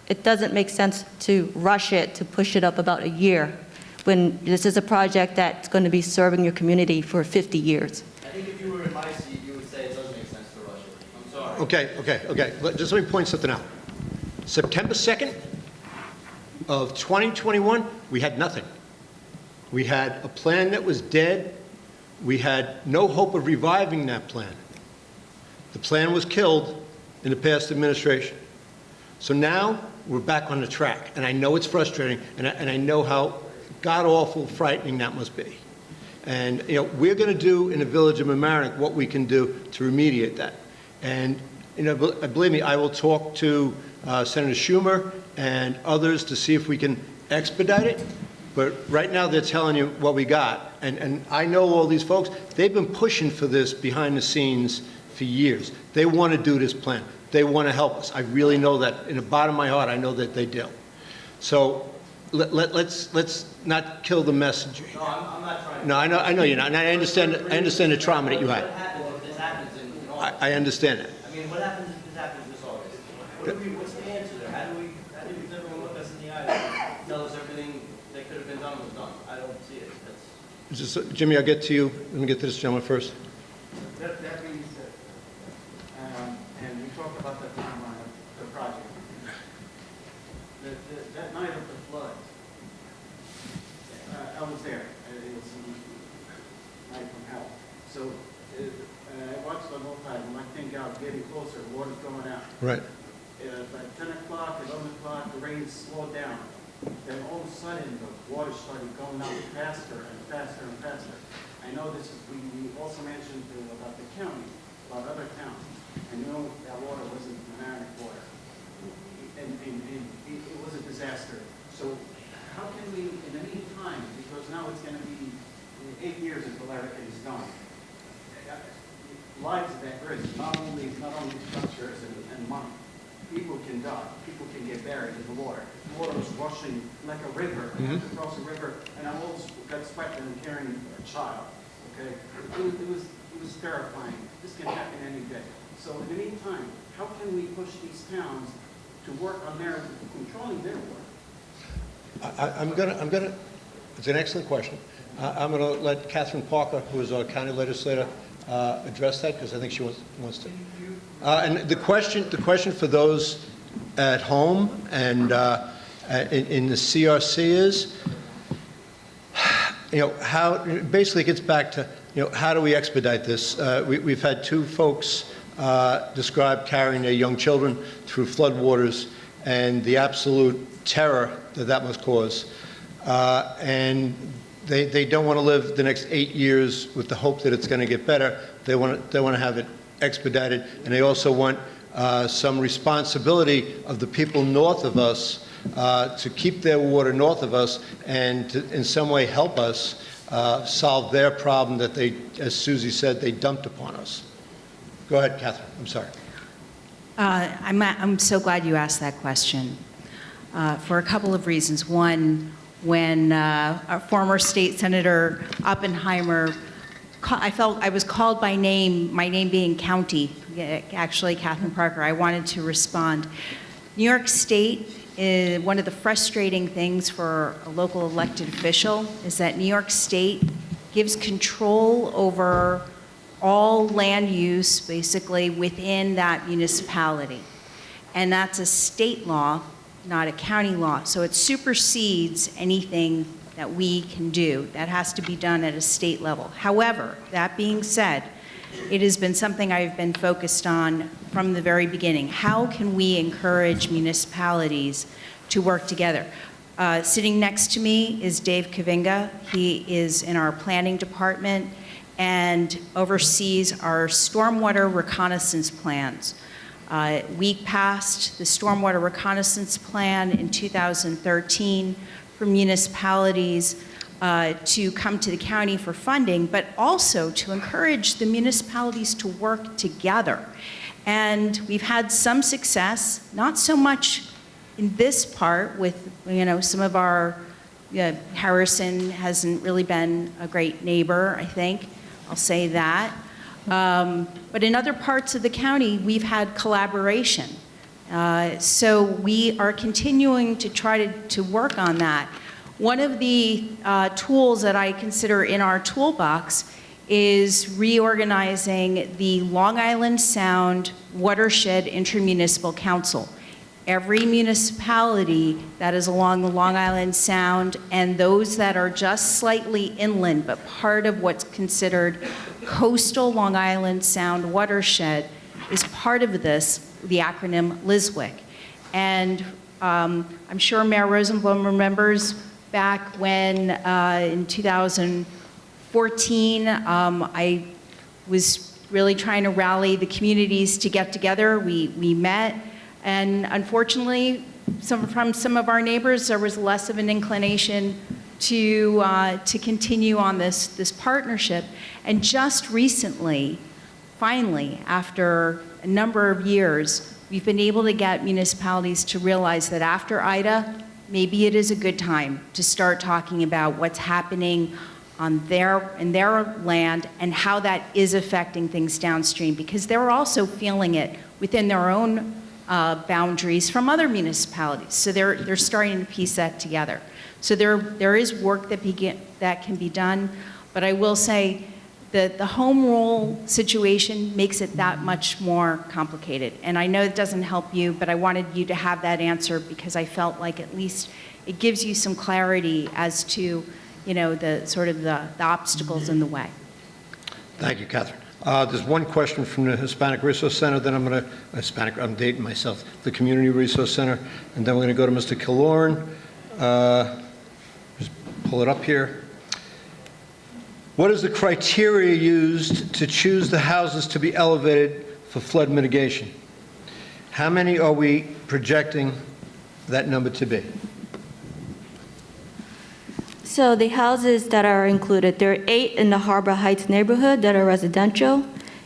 it doesn't make sense to rush it, to push it up about a year, when this is a project that's going to be serving your community for 50 years. I think if you were in my seat, you would say it doesn't make sense to rush it. I'm sorry. Okay. Just let me point something out. September 2nd of 2021, we had nothing. We had a plan that was dead. We had no hope of reviving that plan. The plan was killed in the past administration. So now we're back on the track, and I know it's frustrating, and I know how god-awful frightening that must be. And we're going to do in the village of Mamaroneck what we can do to remediate that. And believe me, I will talk to Senator Schumer and others to see if we can expedite it. But right now they're telling you what we got. And I know all these folks, they've been pushing for this behind the scenes for years. They want to do this plan. They want to help us. I really know that. In the bottom of my heart, I know that they do. So let's not kill the messenger. No, I'm not trying to. No, I know you're not. And I understand the trauma that you had. What happens if this happens in August? I understand that. I mean, what happens if this happens this August? What's the answer there? How do everyone look us in the eye and tell us everything that could have been done was done? I don't see it. Jimmy, I'll get to you. Let me get to this gentleman first. That being said, and we talked about the timeline of the project. That night of the flood, I was there. It was a night from hell. So I watched the whole time, and I think I was getting closer. The water's going out. Right. By 10 o'clock, 11 o'clock, the rain slowed down. Then all of a sudden, the water started going out faster and faster and faster. I know this is, we also mentioned about the county, about other towns. I know that water wasn't Mamaroneck water. And it was a disaster. So how can we, in the meantime, because now it's going to be 8 years until everything is done. Lives of that bridge, not only structures and money. People can die. People can get buried in the water. The water was rushing like a river. I had to cross a river, and I almost got swept and carrying a child. Okay, it was terrifying. This can happen any day. So in the meantime, how can we push these towns to work on their controlling their water? I'm gonna. It's an excellent question. I'm gonna let Catherine Parker, who is our county legislator, address that because I think she wants to. And the question for those at home and in the CRC is, how basically it gets back to, how do we expedite this? We've had 2 folks describe carrying their young children through floodwaters and the absolute terror that must cause. And they don't want to live the next 8 years with the hope that it's going to get better. They want to have it expedited, and they also want some responsibility of the people north of us to keep their water north of us and to, in some way, help us solve their problem that they, as Susie said, they dumped upon us. Go ahead, Catherine. I'm sorry. I'm so glad you asked that question for a couple of reasons. One, when our former state senator Oppenheimer, I felt I was called by name, my name being county, actually Catherine Parker, I wanted to respond. New York State, one of the frustrating things for a local elected official is that New York State gives control over all land use basically within that municipality. And that's a state law, not a county law. So it supersedes anything that we can do. That has to be done at a state level. However, that being said, it has been something I've been focused on from the very beginning. How can we encourage municipalities to work together? Sitting next to me is Dave Kavinga. He is in our planning department and oversees our stormwater reconnaissance plans. We passed the stormwater reconnaissance plan in 2013 for municipalities to come to the county for funding, but also to encourage the municipalities to work together. And we've had some success, not so much in this part with some of our Harrison hasn't really been a great neighbor, I think. I'll say that. But in other parts of the county, we've had collaboration. So we are continuing to try to work on that. One of the tools that I consider in our toolbox is reorganizing the Long Island Sound Watershed Intermunicipal Council. Every municipality that is along the Long Island Sound and those that are just slightly inland but part of what's considered coastal Long Island Sound watershed is part of this, the acronym LISWIC. And I'm sure Mayor Rosenblum remembers back when in 2014 I was really trying to rally the communities to get together. We met. And unfortunately, from some of our neighbors, there was less of an inclination to continue on this partnership. And just recently, finally, after a number of years, we've been able to get municipalities to realize that after Ida, maybe it is a good time to start talking about what's happening in their land and how that is affecting things downstream, because they're also feeling it within their own boundaries from other municipalities. So they're starting to piece that together. So there is work that can be done, but I will say that the home rule situation makes it that much more complicated. And I know it doesn't help you, but I wanted you to have that answer because I felt like at least it gives you some clarity as to, the sort of the obstacles in the way. Thank you, Catherine. There's one question from the Hispanic Resource Center, then I'm dating myself, the Community Resource Center, and then we're going to go to Mr. Killorn. Just pull it up here. What is the criteria used to choose the houses to be elevated for flood mitigation? How many are we projecting that number to be? So the houses that are included, there are 8 in the Harbor Heights neighborhood that are residential,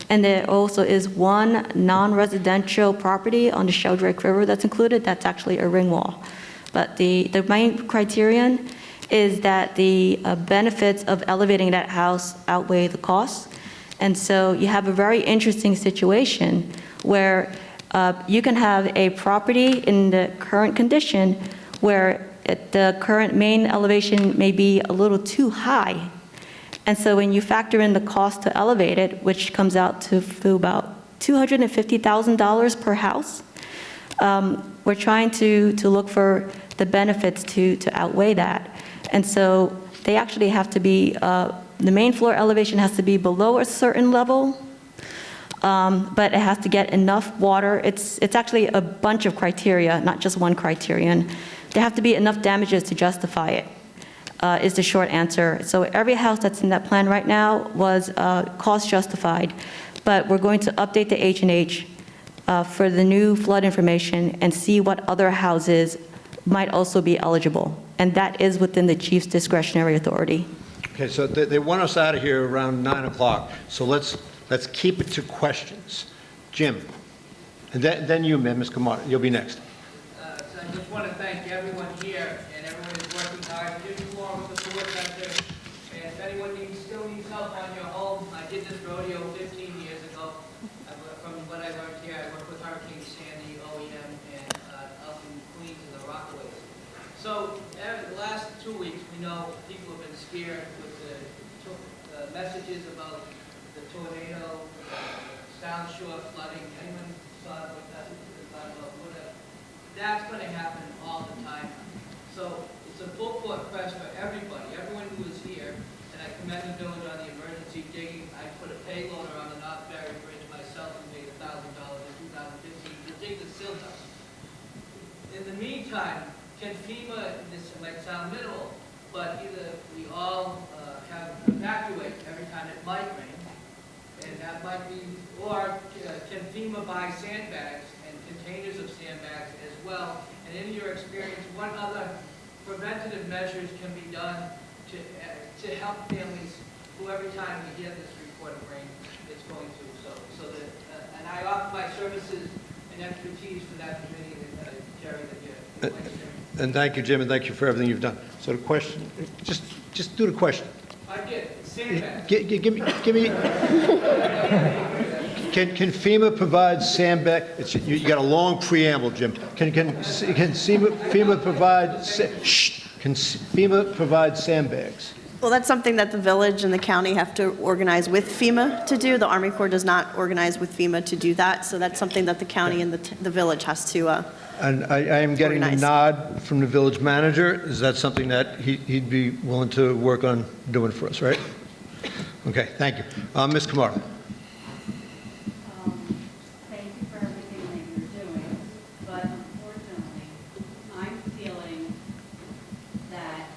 and there also is 1 non-residential property on the Sheldrake River that's included. That's actually a ring wall. But the main criterion is that the benefits of elevating that house outweigh the costs. And so you have a very interesting situation where you can have a property in the current condition where the current main elevation may be a little too high. And so when you factor in the cost to elevate it, which comes out to about $250,000 per house, we're trying to look for the benefits to outweigh that. And so they actually have to be, the main floor elevation has to be below a certain level, but it has to get enough water. It's actually a bunch of criteria, not just one criterion. There have to be enough damages to justify it, is the short answer. So every house that's in that plan right now was cost justified, but we're going to update the H&H for the new flood information and see what other houses might also be eligible. And that is within the chief's discretionary authority. Okay, so they want us out of here around 9 o'clock. So let's keep it to questions. Jim, and then you, Ms. Kamara, you'll be next. So I just want to thank everyone here and everyone who's working hard. Jim Moore with the Footbridge Center. And if anyone still needs help on your home, I did this rodeo 15 years ago. From what I learned here, I worked with Hurricane Sandy, OEM, and up in Queens and the Rockaways. So the last 2 weeks, we know people have been scared with the messages about the tornado, South Shore flooding. Anyone saw what that was about? Whatever. That's going to happen all the time. So it's a full court press for everybody, everyone who is here. And I commend the village on the emergency digging. I put a payloader on the North Ferry Bridge myself and paid $1,000 in 2015 to dig the silt up. In the meantime, can FEMA, this might sound minimal, but either we all have evacuate every time it might rain, and that might be, or can FEMA buy sandbags and containers of sandbags as well? And in your experience, what other preventative measures can be done to help families who every time we hear this report of rain, it's going to? So that, and I offer my services and expertise for that committee that Jerry that you. And thank you, Jim, and thank you for everything you've done. So the question, just do the question. I did, sandbag. Give me, can FEMA provide sandbag? You got a long preamble, Jim. Can FEMA provide sandbags? Well, that's something that the village and the county have to organize with FEMA to do. The Army Corps does not organize with FEMA to do that, so that's something that the county and the village has to And I am getting a nod from the village manager. Is that something that he'd be willing to work on doing for us, right? Okay, thank you. Ms. Kamara. Thank you for everything that you're doing, but unfortunately, I'm feeling that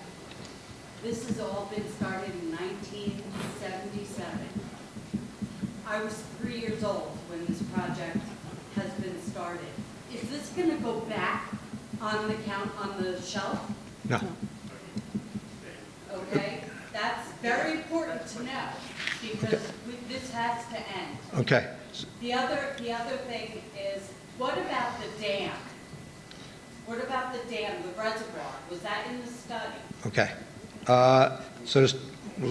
this has all been started in 1977. I was 3 years old when this project has been started. Is this going to go back on the shelf? No. Okay, that's very important to know because this has to end. Okay. The other thing is, what about the dam? What about the dam, the reservoir? Was that in the study? Okay. So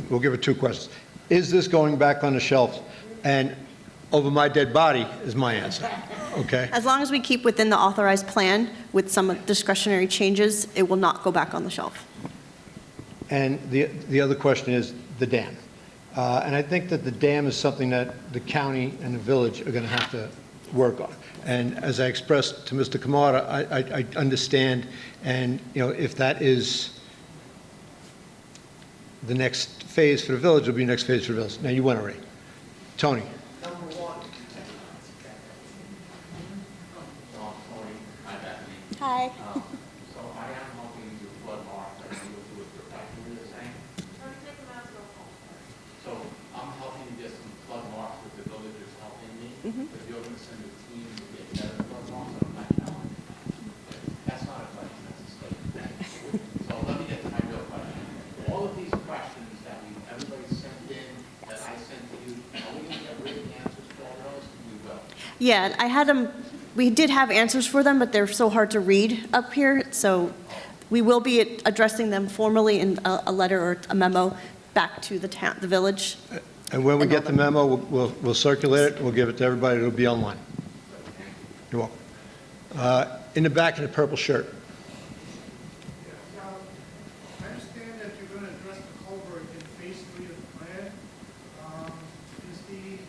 we'll give it two questions. Is this going back on the shelf? And over my dead body is my answer. Okay? As long as we keep within the authorized plan with some discretionary changes, it will not go back on the shelf. And the other question is the dam. And I think that the dam is something that the county and the village are going to have to work on. And as I expressed to Mr. Kamara, I understand, and if that is the next phase for the village, it'll be the next phase for the village. Now, you went already. Tony. Hi. So I am helping you flood marks. I know you'll do it professionally, the same. So I'm helping you get some flood marks with the village is helping me. But you're going to send a team to get better flood marks, I'm not challenging that. That's not a question, that's a statement. So let me get to my real question. All of these questions that everybody sent in, that I sent to you, are we going to get written answers to all those? We will. Yeah, I had them. We did have answers for them, but they're so hard to read up here. So we will be addressing them formally in a letter or a memo back to the town, the village. And when we get the memo, we'll circulate it. We'll give it to everybody. It'll be online. You're welcome. In the back in the purple shirt. I understand that you're going to address the culvert in phase 3 of the plan. Is the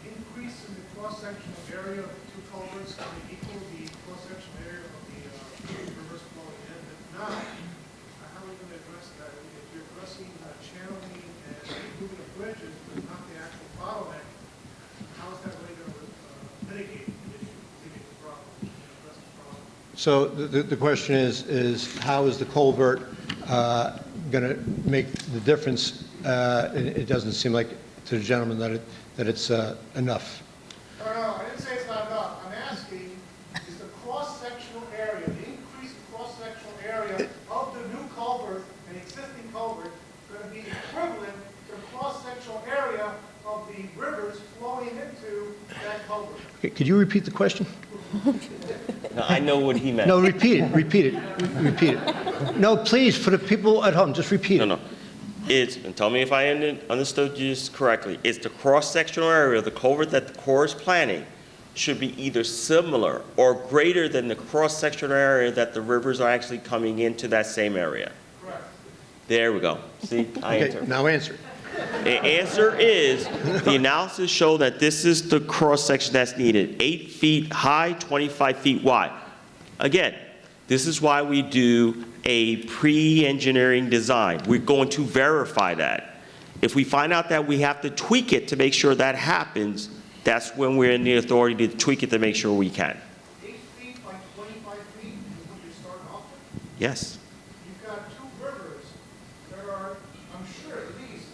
increase in the cross-sectional area of the two culverts going to equal the cross-sectional area of the rivers flowing in? If not, how are we going to address that? If you're addressing channeling and moving the bridges, but not the actual bottleneck, how is that really going to mitigate the issue, mitigate the problem, address the problem? So the question is how is the culvert going to make the difference? It doesn't seem like to the gentleman that it's enough. No, I didn't say it's not enough. I'm asking, is the cross-sectional area, the increased cross-sectional area of the new culvert and existing culvert going to be equivalent to the cross-sectional area of the rivers flowing into that culvert? Okay, could you repeat the question? No, I know what he meant. No, repeat it. No, please, for the people at home, just repeat it. No. It's, and tell me if I understood you correctly, it's the cross-sectional area of the culvert that the Corps is planning should be either similar or greater than the cross-sectional area that the rivers are actually coming into that same area. Correct. There we go. See, I Okay, answered. now answer it. The answer is, the analysis showed that this is the cross-section that's needed, 8 feet high, 25 feet wide. Again, this is why we do a pre-engineering design. We're going to verify that. If we find out that we have to tweak it to make sure that happens, that's when we're in the authority to tweak it to make sure we can. 8 feet by 25 feet is what you're starting off with? Yes. You've got two rivers that are, I'm sure, at least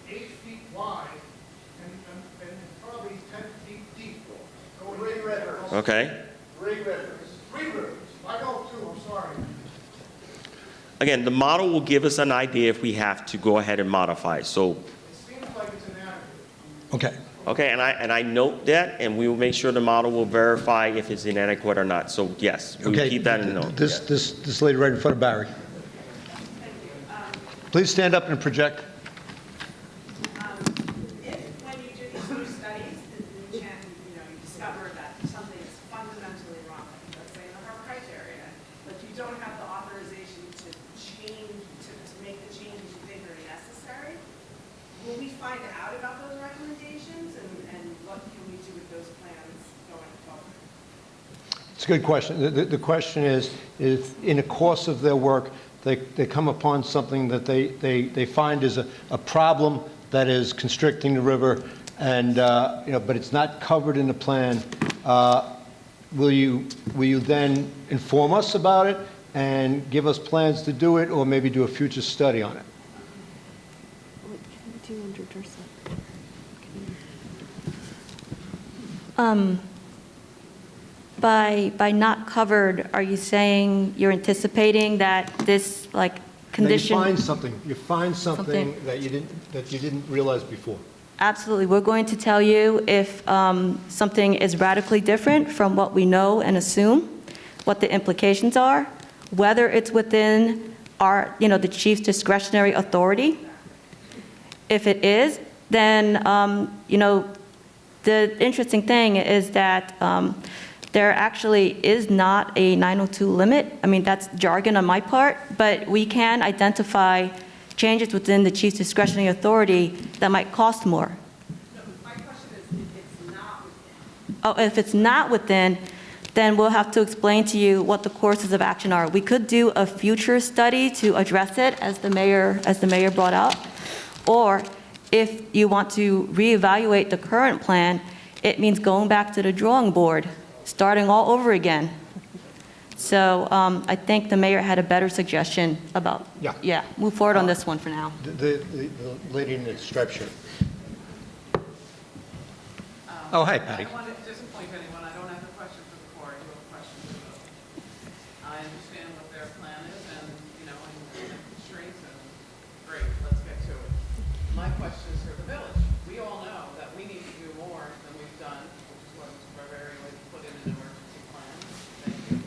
8 feet wide and probably 10 feet deep. Three rivers. Okay. Three rivers. I know two, I'm sorry. Again, the model will give us an idea if we have to go ahead and modify. So, It seems like it's inadequate. Okay. Okay, and I note that, and we will make sure the model will verify if it's inadequate or not. So yes, we will Okay, keep that in note. this lady right in front of Barry. Please stand up and project. If, when you do these new studies, you discover that something is fundamentally wrong, let's say in the harbor criteria, but you don't have the authorization to change, to make the changes you think are necessary, will we find out about those recommendations and what can we do with those plans going forward? It's a good question. The question is, if in the course of their work, they come upon something that they find is a problem that is constricting the river, and but it's not covered in the plan. Will you then inform us about it and give us plans to do it, or maybe do a future study on it? By not covered, are you saying you're anticipating that this condition? No, you find something that you didn't realize before. Absolutely. We're going to tell you if something is radically different from what we know and assume, what the implications are, whether it's within our, the chief's discretionary authority. If it is, then, the interesting thing is that there actually is not a 902 limit. I mean, that's jargon on my part, but we can identify changes within the chief's discretionary authority that might cost more. No, my question is if it's not within. Oh, if it's not within, then we'll have to explain to you what the courses of action are. We could do a future study to address it, as the mayor brought out. Or if you want to reevaluate the current plan, it means going back to the drawing board, starting all over again. So I think the mayor had a better suggestion about, move forward on this one for now. The lady in the striped shirt. Oh, hi, Patty. I don't want to disappoint anyone. I don't have a question for the board. I do have a question for the village. I understand what their plan is and, and the constraints, and great, let's get to it. My question is for the village. We all know that we need to do more than we've done, which is what Mr. Barberi put in an emergency plan. Thank you.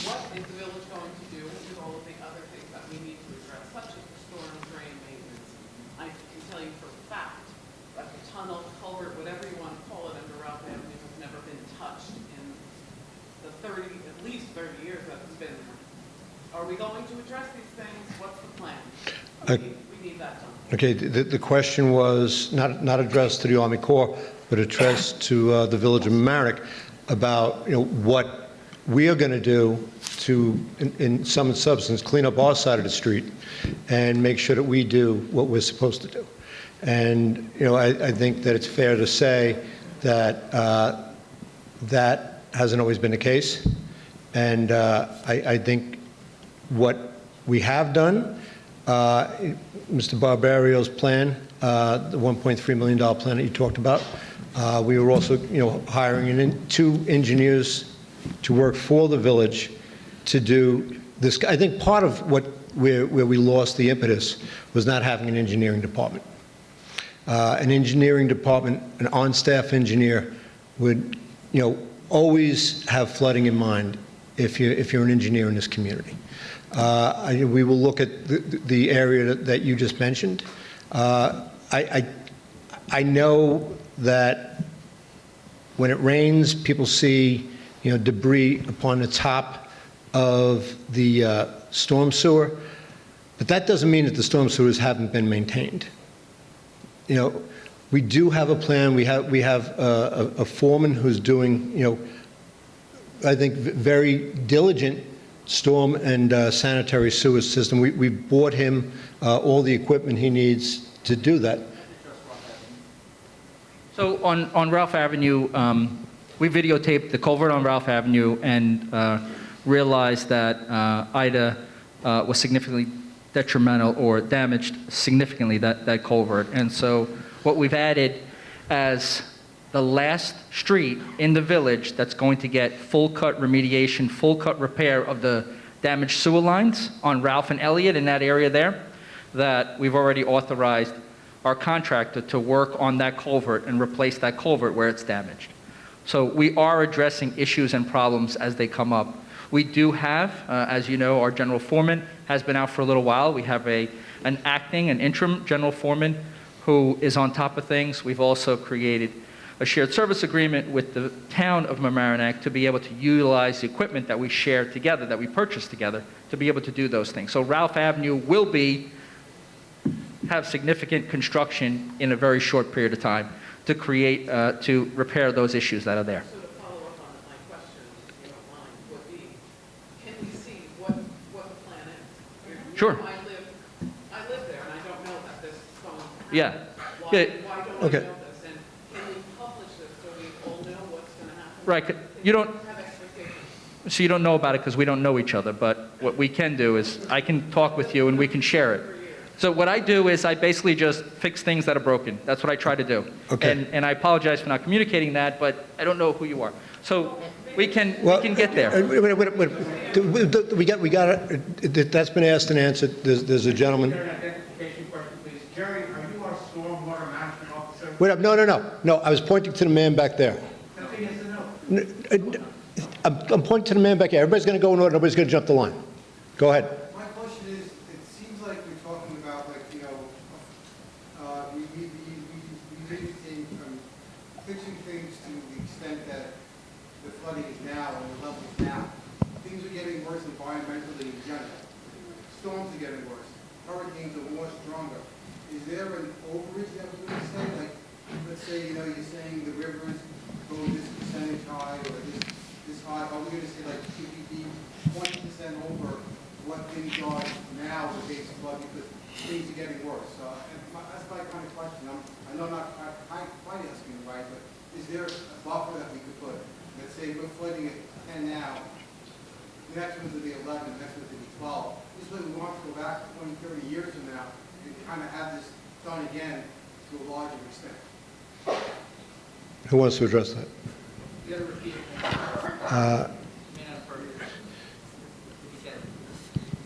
What is the village going to do with all of the other things that we need to address, such as the storm drain maintenance? I can tell you for a fact that the tunnel, culvert, whatever you want to call it, under Ralph Avenue has never been touched in the at least 30 years that it's been there. Are we going to address these things? What's the plan? We need that done. Okay, the question was not addressed to the Army Corps, but addressed to the village of Mamaroneck about what we are going to do to, in sum and substance, clean up our side of the street and make sure that we do what we're supposed to do. And I think that it's fair to say that that hasn't always been the case. And I think what we have done, Mr. Barbario's plan, the $1.3 million plan that you talked about, we were also hiring 2 engineers to work for the village to do this. I think part of where we lost the impetus was not having an engineering department. An engineering department, an on-staff engineer would, always have flooding in mind if you're an engineer in this community. We will look at the area that you just mentioned. I know that when it rains, people see, debris upon the top of the storm sewer, but that doesn't mean that the storm sewers haven't been maintained. We do have a plan. We have a foreman who's doing, I think, very diligent storm and sanitary sewer system. We bought him all the equipment he needs to do that. So on Ralph Avenue, we videotaped the culvert on Ralph Avenue and realized that Ida was significantly detrimental or damaged significantly that culvert. And so what we've added as the last street in the village that's going to get full cut remediation, full cut repair of the damaged sewer lines on Ralph and Elliott in that area there, that we've already authorized our contractor to work on that culvert and replace that culvert where it's damaged. So we are addressing issues and problems as they come up. We do have, as you know, our general foreman has been out for a little while. We have an interim general foreman who is on top of things. We've also created a shared service agreement with the town of Mamaroneck to be able to utilize the equipment that we share together, that we purchase together, to be able to do those things. So Ralph Avenue will have significant construction in a very short period of time to create, to repair those issues that are there. So to follow up on my question, if you don't mind, would be, can we see what the plan is? Sure. I live there, and I don't know that this is going to happen. Yeah. Why Yeah. don't Okay. I know this? And can we publish this so we all know what's going to happen? Right. You don't, Have expectations. so you don't know about it because we don't know each other, but what we can do is I can talk with you and we can share it. So what I do is I basically just fix things that are broken. That's what I try to do. Okay. And I apologize for not communicating that, but I don't know who you are. So we can get there. Wait. We got it. That's been asked and answered. There's a gentleman. Identification question, please. Jerry, are you our stormwater management officer? Wait up. No. I was pointing to the man back there. Nothing is a no. I'm pointing to the man back there. Everybody's going to go in order. Nobody's going to jump the line. Go ahead. My question is, it seems like we're talking about, like, you know, we came from fixing things to the extent that the flooding is now and the level is now. Things are getting worse environmentally in general. Storms are getting worse. Hurricanes are more stronger. Is there an overage that we're going to say? Like, let's say, you know, you're saying the rivers go this percentage high or this high. Are we going to say, like, should we be 20% over what things are now with base flood because things are getting worse? So that's my kind of question. I know I'm not quite asking right, but is there a buffer that we could put? Let's say we're flooding at 10 now. The next one's will be 11, the next one's will be 12. This way we want to go back 20, 30 years from now and kind of have this done again to a larger extent. Who wants to address that? You gotta repeat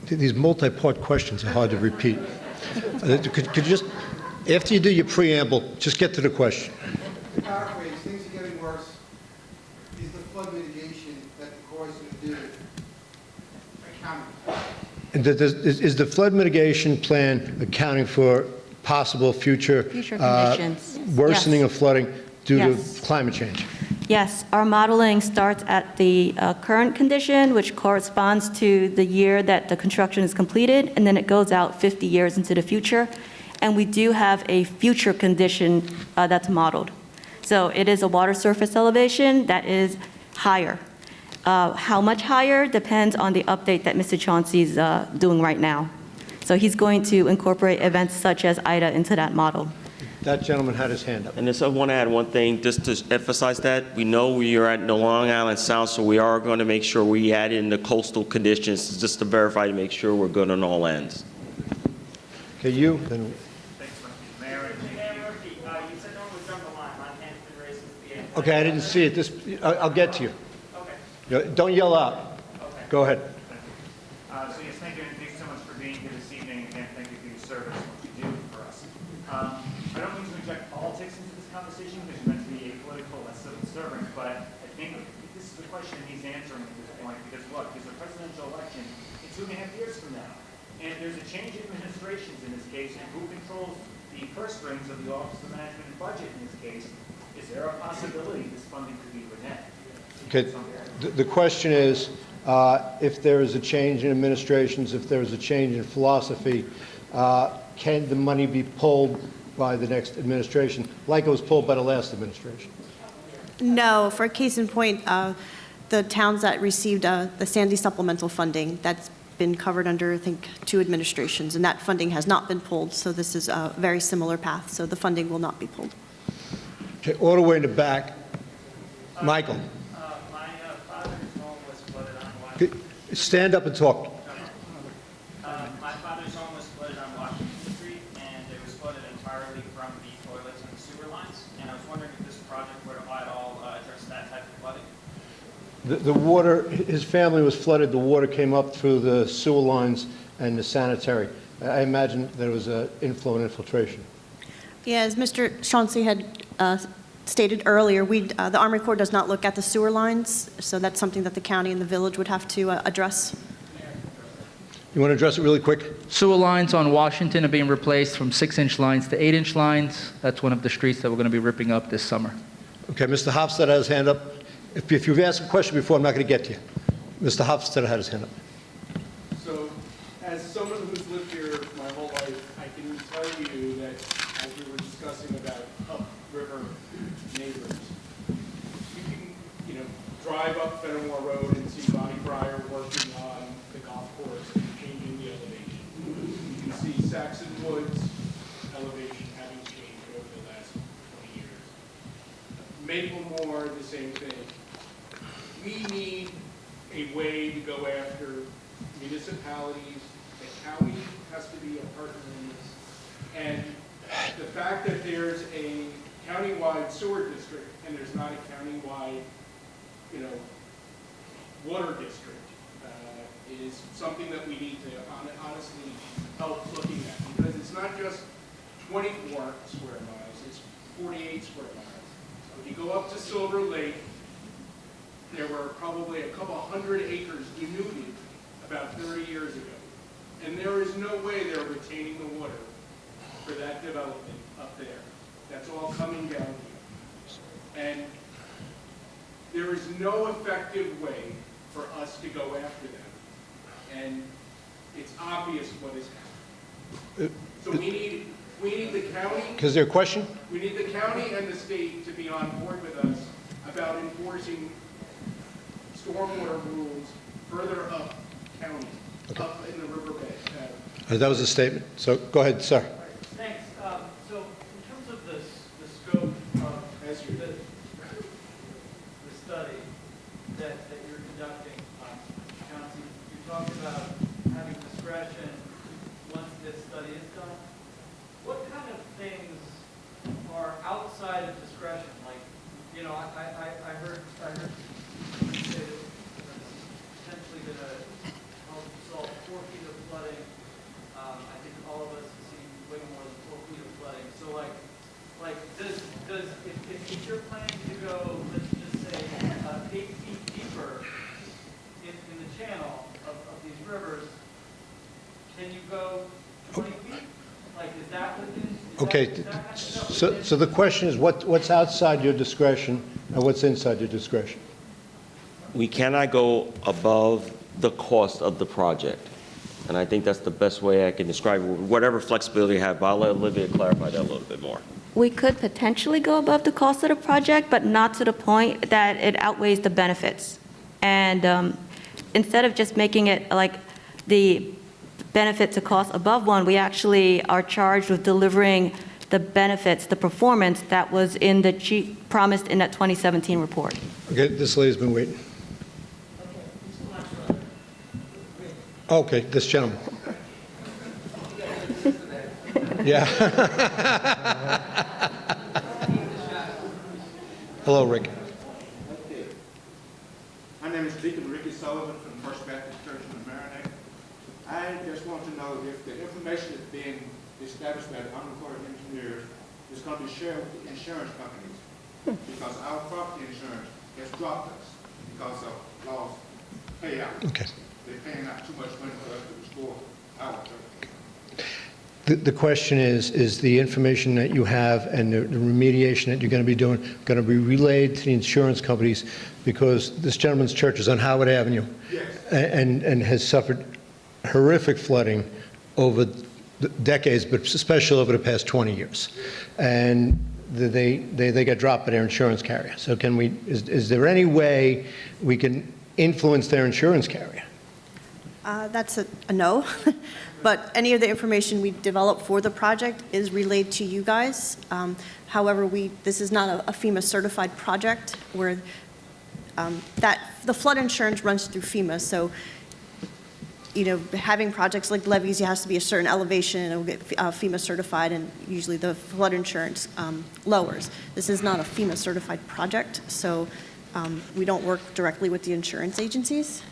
it. These multi-part questions are hard to repeat. Could you just, after you do your preamble, just get to the question. To paraphrase, things are getting worse. Is the flood mitigation that the Corps is going to do accounting? And is the flood mitigation plan accounting for possible future conditions. worsening Yes. of flooding due Yes. to climate change? Yes, our modeling starts at the current condition, which corresponds to the year that the construction is completed, and then it goes out 50 years into the future. And we do have a future condition that's modeled. So it is a water surface elevation that is higher. How much higher depends on the update that Mr. Chauncey's doing right now. So he's going to incorporate events such as Ida into that model. That gentleman had his hand up. And just I want to add one thing, just to emphasize that. We know we are at the Long Island Sound, so we are going to make sure we add in the coastal conditions just to verify to make sure we're good on all ends. Okay, you, then. Mayor, you said no one would jump the line. My hand's been raised since the beginning. Okay, I didn't see it. I'll get to you. Okay. Don't yell out. Okay. Go ahead. So yes, thank you, and thank you so much for being here this evening, and thank you for your service and what you do for us. I don't mean to inject politics into this conversation because you're meant to be apolitical and civil servant, but I think this is the question he's answering at this point, because look, there's a presidential election in 2.5 years from now, and there's a change in administrations in this case, and who controls the purse strings of the Office of Management and Budget in this case. Is there a possibility this funding could be reneged? Okay, the question is, if there is a change in administrations, if there is a change in philosophy, can the money be pulled by the next administration, like it was pulled by the last administration? No, for case in point, the towns that received the Sandy supplemental funding, that's been covered under, I think, 2 administrations, and that funding has not been pulled, so this is a very similar path, so the funding will not be pulled. Okay, all the way in the back. Michael. My father's home was flooded on Washington. Stand up and talk. My father's home was flooded on Washington Street, and it was flooded entirely from the toilets and the sewer lines. And I was wondering if this project would at all address that type of flooding. The water, his family was flooded, the water came up through the sewer lines and the sanitary. I imagine there was an inflow and infiltration. Yeah, as Mr. Chauncey had stated earlier, the Army Corps does not look at the sewer lines, so that's something that the county and the village would have to address. You want to address it really quick? Sewer lines on Washington are being replaced from 6-inch lines to 8-inch lines. That's one of the streets that we're going to be ripping up this summer. Okay, Mr. Hofstadter has his hand up. If you've asked a question before, I'm not going to get to you. Mr. Hofstadter had his hand up. So, as someone who's lived here my whole life, I can tell you that as we were discussing about upriver neighbors, you can, drive up Fenimore Road and see Bonnie Pryor working on the golf course and changing the elevation. You can see Saxon Woods elevation having changed over the last 20 years. Maplemore, the same thing. We need a way to go after municipalities. The county has to be a partner in this. And the fact that there's a countywide sewer district and there's not a countywide, water district is something that we need to honestly help looking at, because it's not just 24 square miles, it's 48 square miles. If you go up to Silver Lake, there were probably a couple hundred acres denuded about 30 years ago. And there is no way they're retaining the water for that development up there. That's all coming down here. And there is no effective way for us to go after them. And it's obvious what is happening. So we need the county. Is there a question? We need the county and the state to be on board with us about enforcing stormwater rules further up county, up in the riverbed. That was a statement. So go ahead, sir. Thanks. So in terms of the scope of the study that you're conducting, Chauncey, you talked about having discretion once this study is done. What kind of things are outside of discretion? Like, I heard you say that potentially going to help solve 4 feet of flooding. I think all of us have seen way more than 4 feet of flooding. So if you're planning to go, let's just say, 8 feet deeper in the channel of these rivers, can you go 20 feet? Like, is that within? Okay, so the question is what's outside your discretion and what's inside your discretion? We cannot go above the cost of the project. And I think that's the best way I can describe it, whatever flexibility you have. But I'll let Olivia clarify that a little bit more. We could potentially go above the cost of the project, but not to the point that it outweighs the benefits. And instead of just making it like the benefit to cost above one, we actually are charged with delivering the benefits, the performance that was in the promised in that 2017 report. Okay, this lady's been waiting. Okay, this gentleman. Yeah. Hello, Rick. My name is Deacon Ricky Sullivan from First Baptist Church in Mamaroneck. I just want to know if the information that's being established by the Army Corps of Engineers is going to be shared with the insurance companies, because our property insurance has dropped us because of lost payout. Okay. They're paying out too much money for us to restore our property. The question is the information that you have and the remediation that you're going to be doing going to be relayed to the insurance companies, because this gentleman's church is on Howard Avenue. Yes. And has suffered horrific flooding over the decades, but especially over the past 20 years. And they got dropped by their insurance carrier. So is there any way we can influence their insurance carrier? That's a no. But any of the information we develop for the project is relayed to you guys. However, this is not a FEMA certified project where the flood insurance runs through FEMA. So, having projects like levees, it has to be a certain elevation and it'll get FEMA certified, and usually the flood insurance lowers. This is not a FEMA certified project, so we don't work directly with the insurance agencies.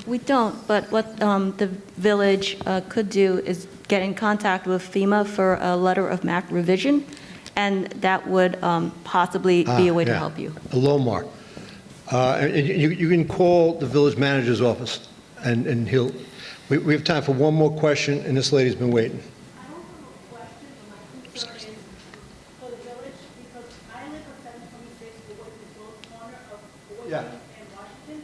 We don't, but what the village could do is get in contact with FEMA for a letter of MAC revision, and that would possibly be a way to Yeah. help you. A Lomar. And you can call the village manager's office, and he'll, we have time for one more question, and this lady's been waiting. For the village, because I live on 726, the north corner of Yeah. Waverly and Washington.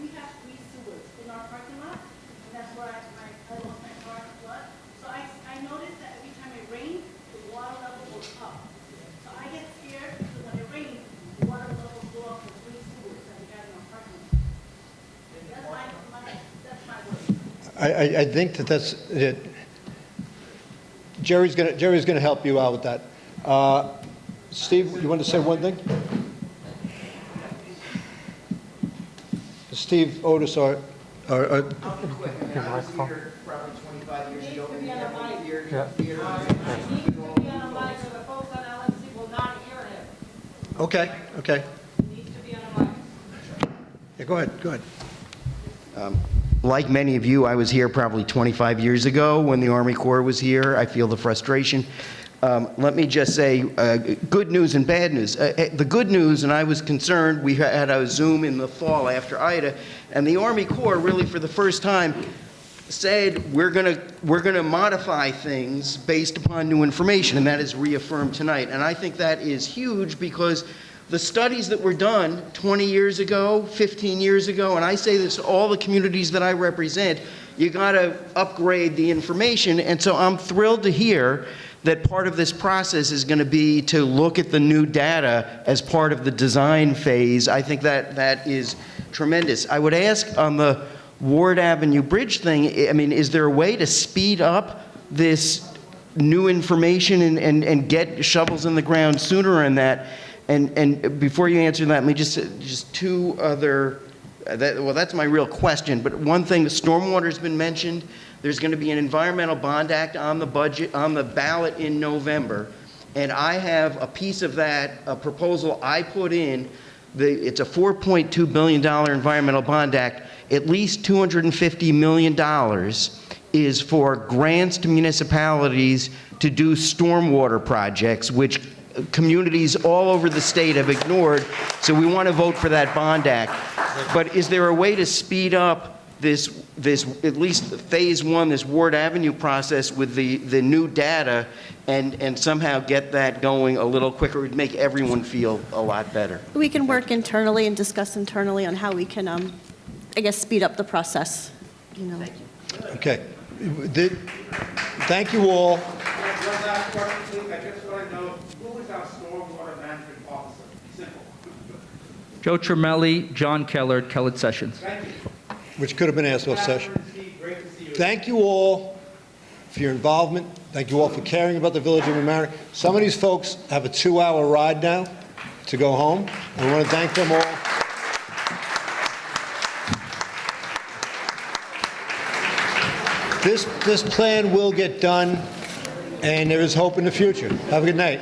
We have 3 sewers in our parking lot, and that's where I lost my car in the flood. So I noticed that every time it rained, the water level goes up. So I get scared because when it rains, the water levels go up for 3 sewers that we have in our parking lot. That's my worry. I think that's it. Jerry's gonna help you out with that. Steve, you want to say one thing? Steve Otis, our I'll be quick. I mean, I was here probably 25 years ago, and here. Needs to be on a mic so the folks on LMC will not hear him. Okay. Needs to be on a mic. Yeah, go ahead. Like many of you, I was here probably 25 years ago when the Army Corps was here. I feel the frustration. Let me just say, good news and bad news. The good news, and I was concerned, we had a Zoom in the fall after Ida, and the Army Corps really for the first time said we're gonna modify things based upon new information, and that is reaffirmed tonight. And I think that is huge because the studies that were done 20 years ago, 15 years ago, and I say this to all the communities that I represent, you gotta upgrade the information. And so I'm thrilled to hear that part of this process is going to be to look at the new data as part of the design phase. I think that is tremendous. I would ask on the Ward Avenue Bridge thing, I mean, is there a way to speed up this new information and get shovels in the ground sooner in that? And before you answer that, let me just two other, well, that's my real question, but one thing, the stormwater's been mentioned. There's going to be an Environmental Bond Act on the budget, on the ballot in November, and I have a piece of that, a proposal I put in. It's a $4.2 billion Environmental Bond Act. At least $250 million is for grants to municipalities to do stormwater projects, which communities all over the state have ignored. So we want to vote for that bond act. But is there a way to speed up this at least phase 1, this Ward Avenue process with the new data and somehow get that going a little quicker? It would make everyone feel a lot better. We can work internally and discuss internally on how we can, I guess, speed up the process, you know. Okay. Thank you all. One last question, please. I just want to know, who is our stormwater management officer? Simple. Joe Tremelli, John Keller, Kellett Sessions. Thank you. Which could have been asked off session. Great to see you. Thank you all for your involvement. Thank you all for caring about the village of Mamaroneck. Some of these folks have a 2-hour ride now to go home. I want to thank them all. This plan will get done, and there is hope in the future. Have a good night.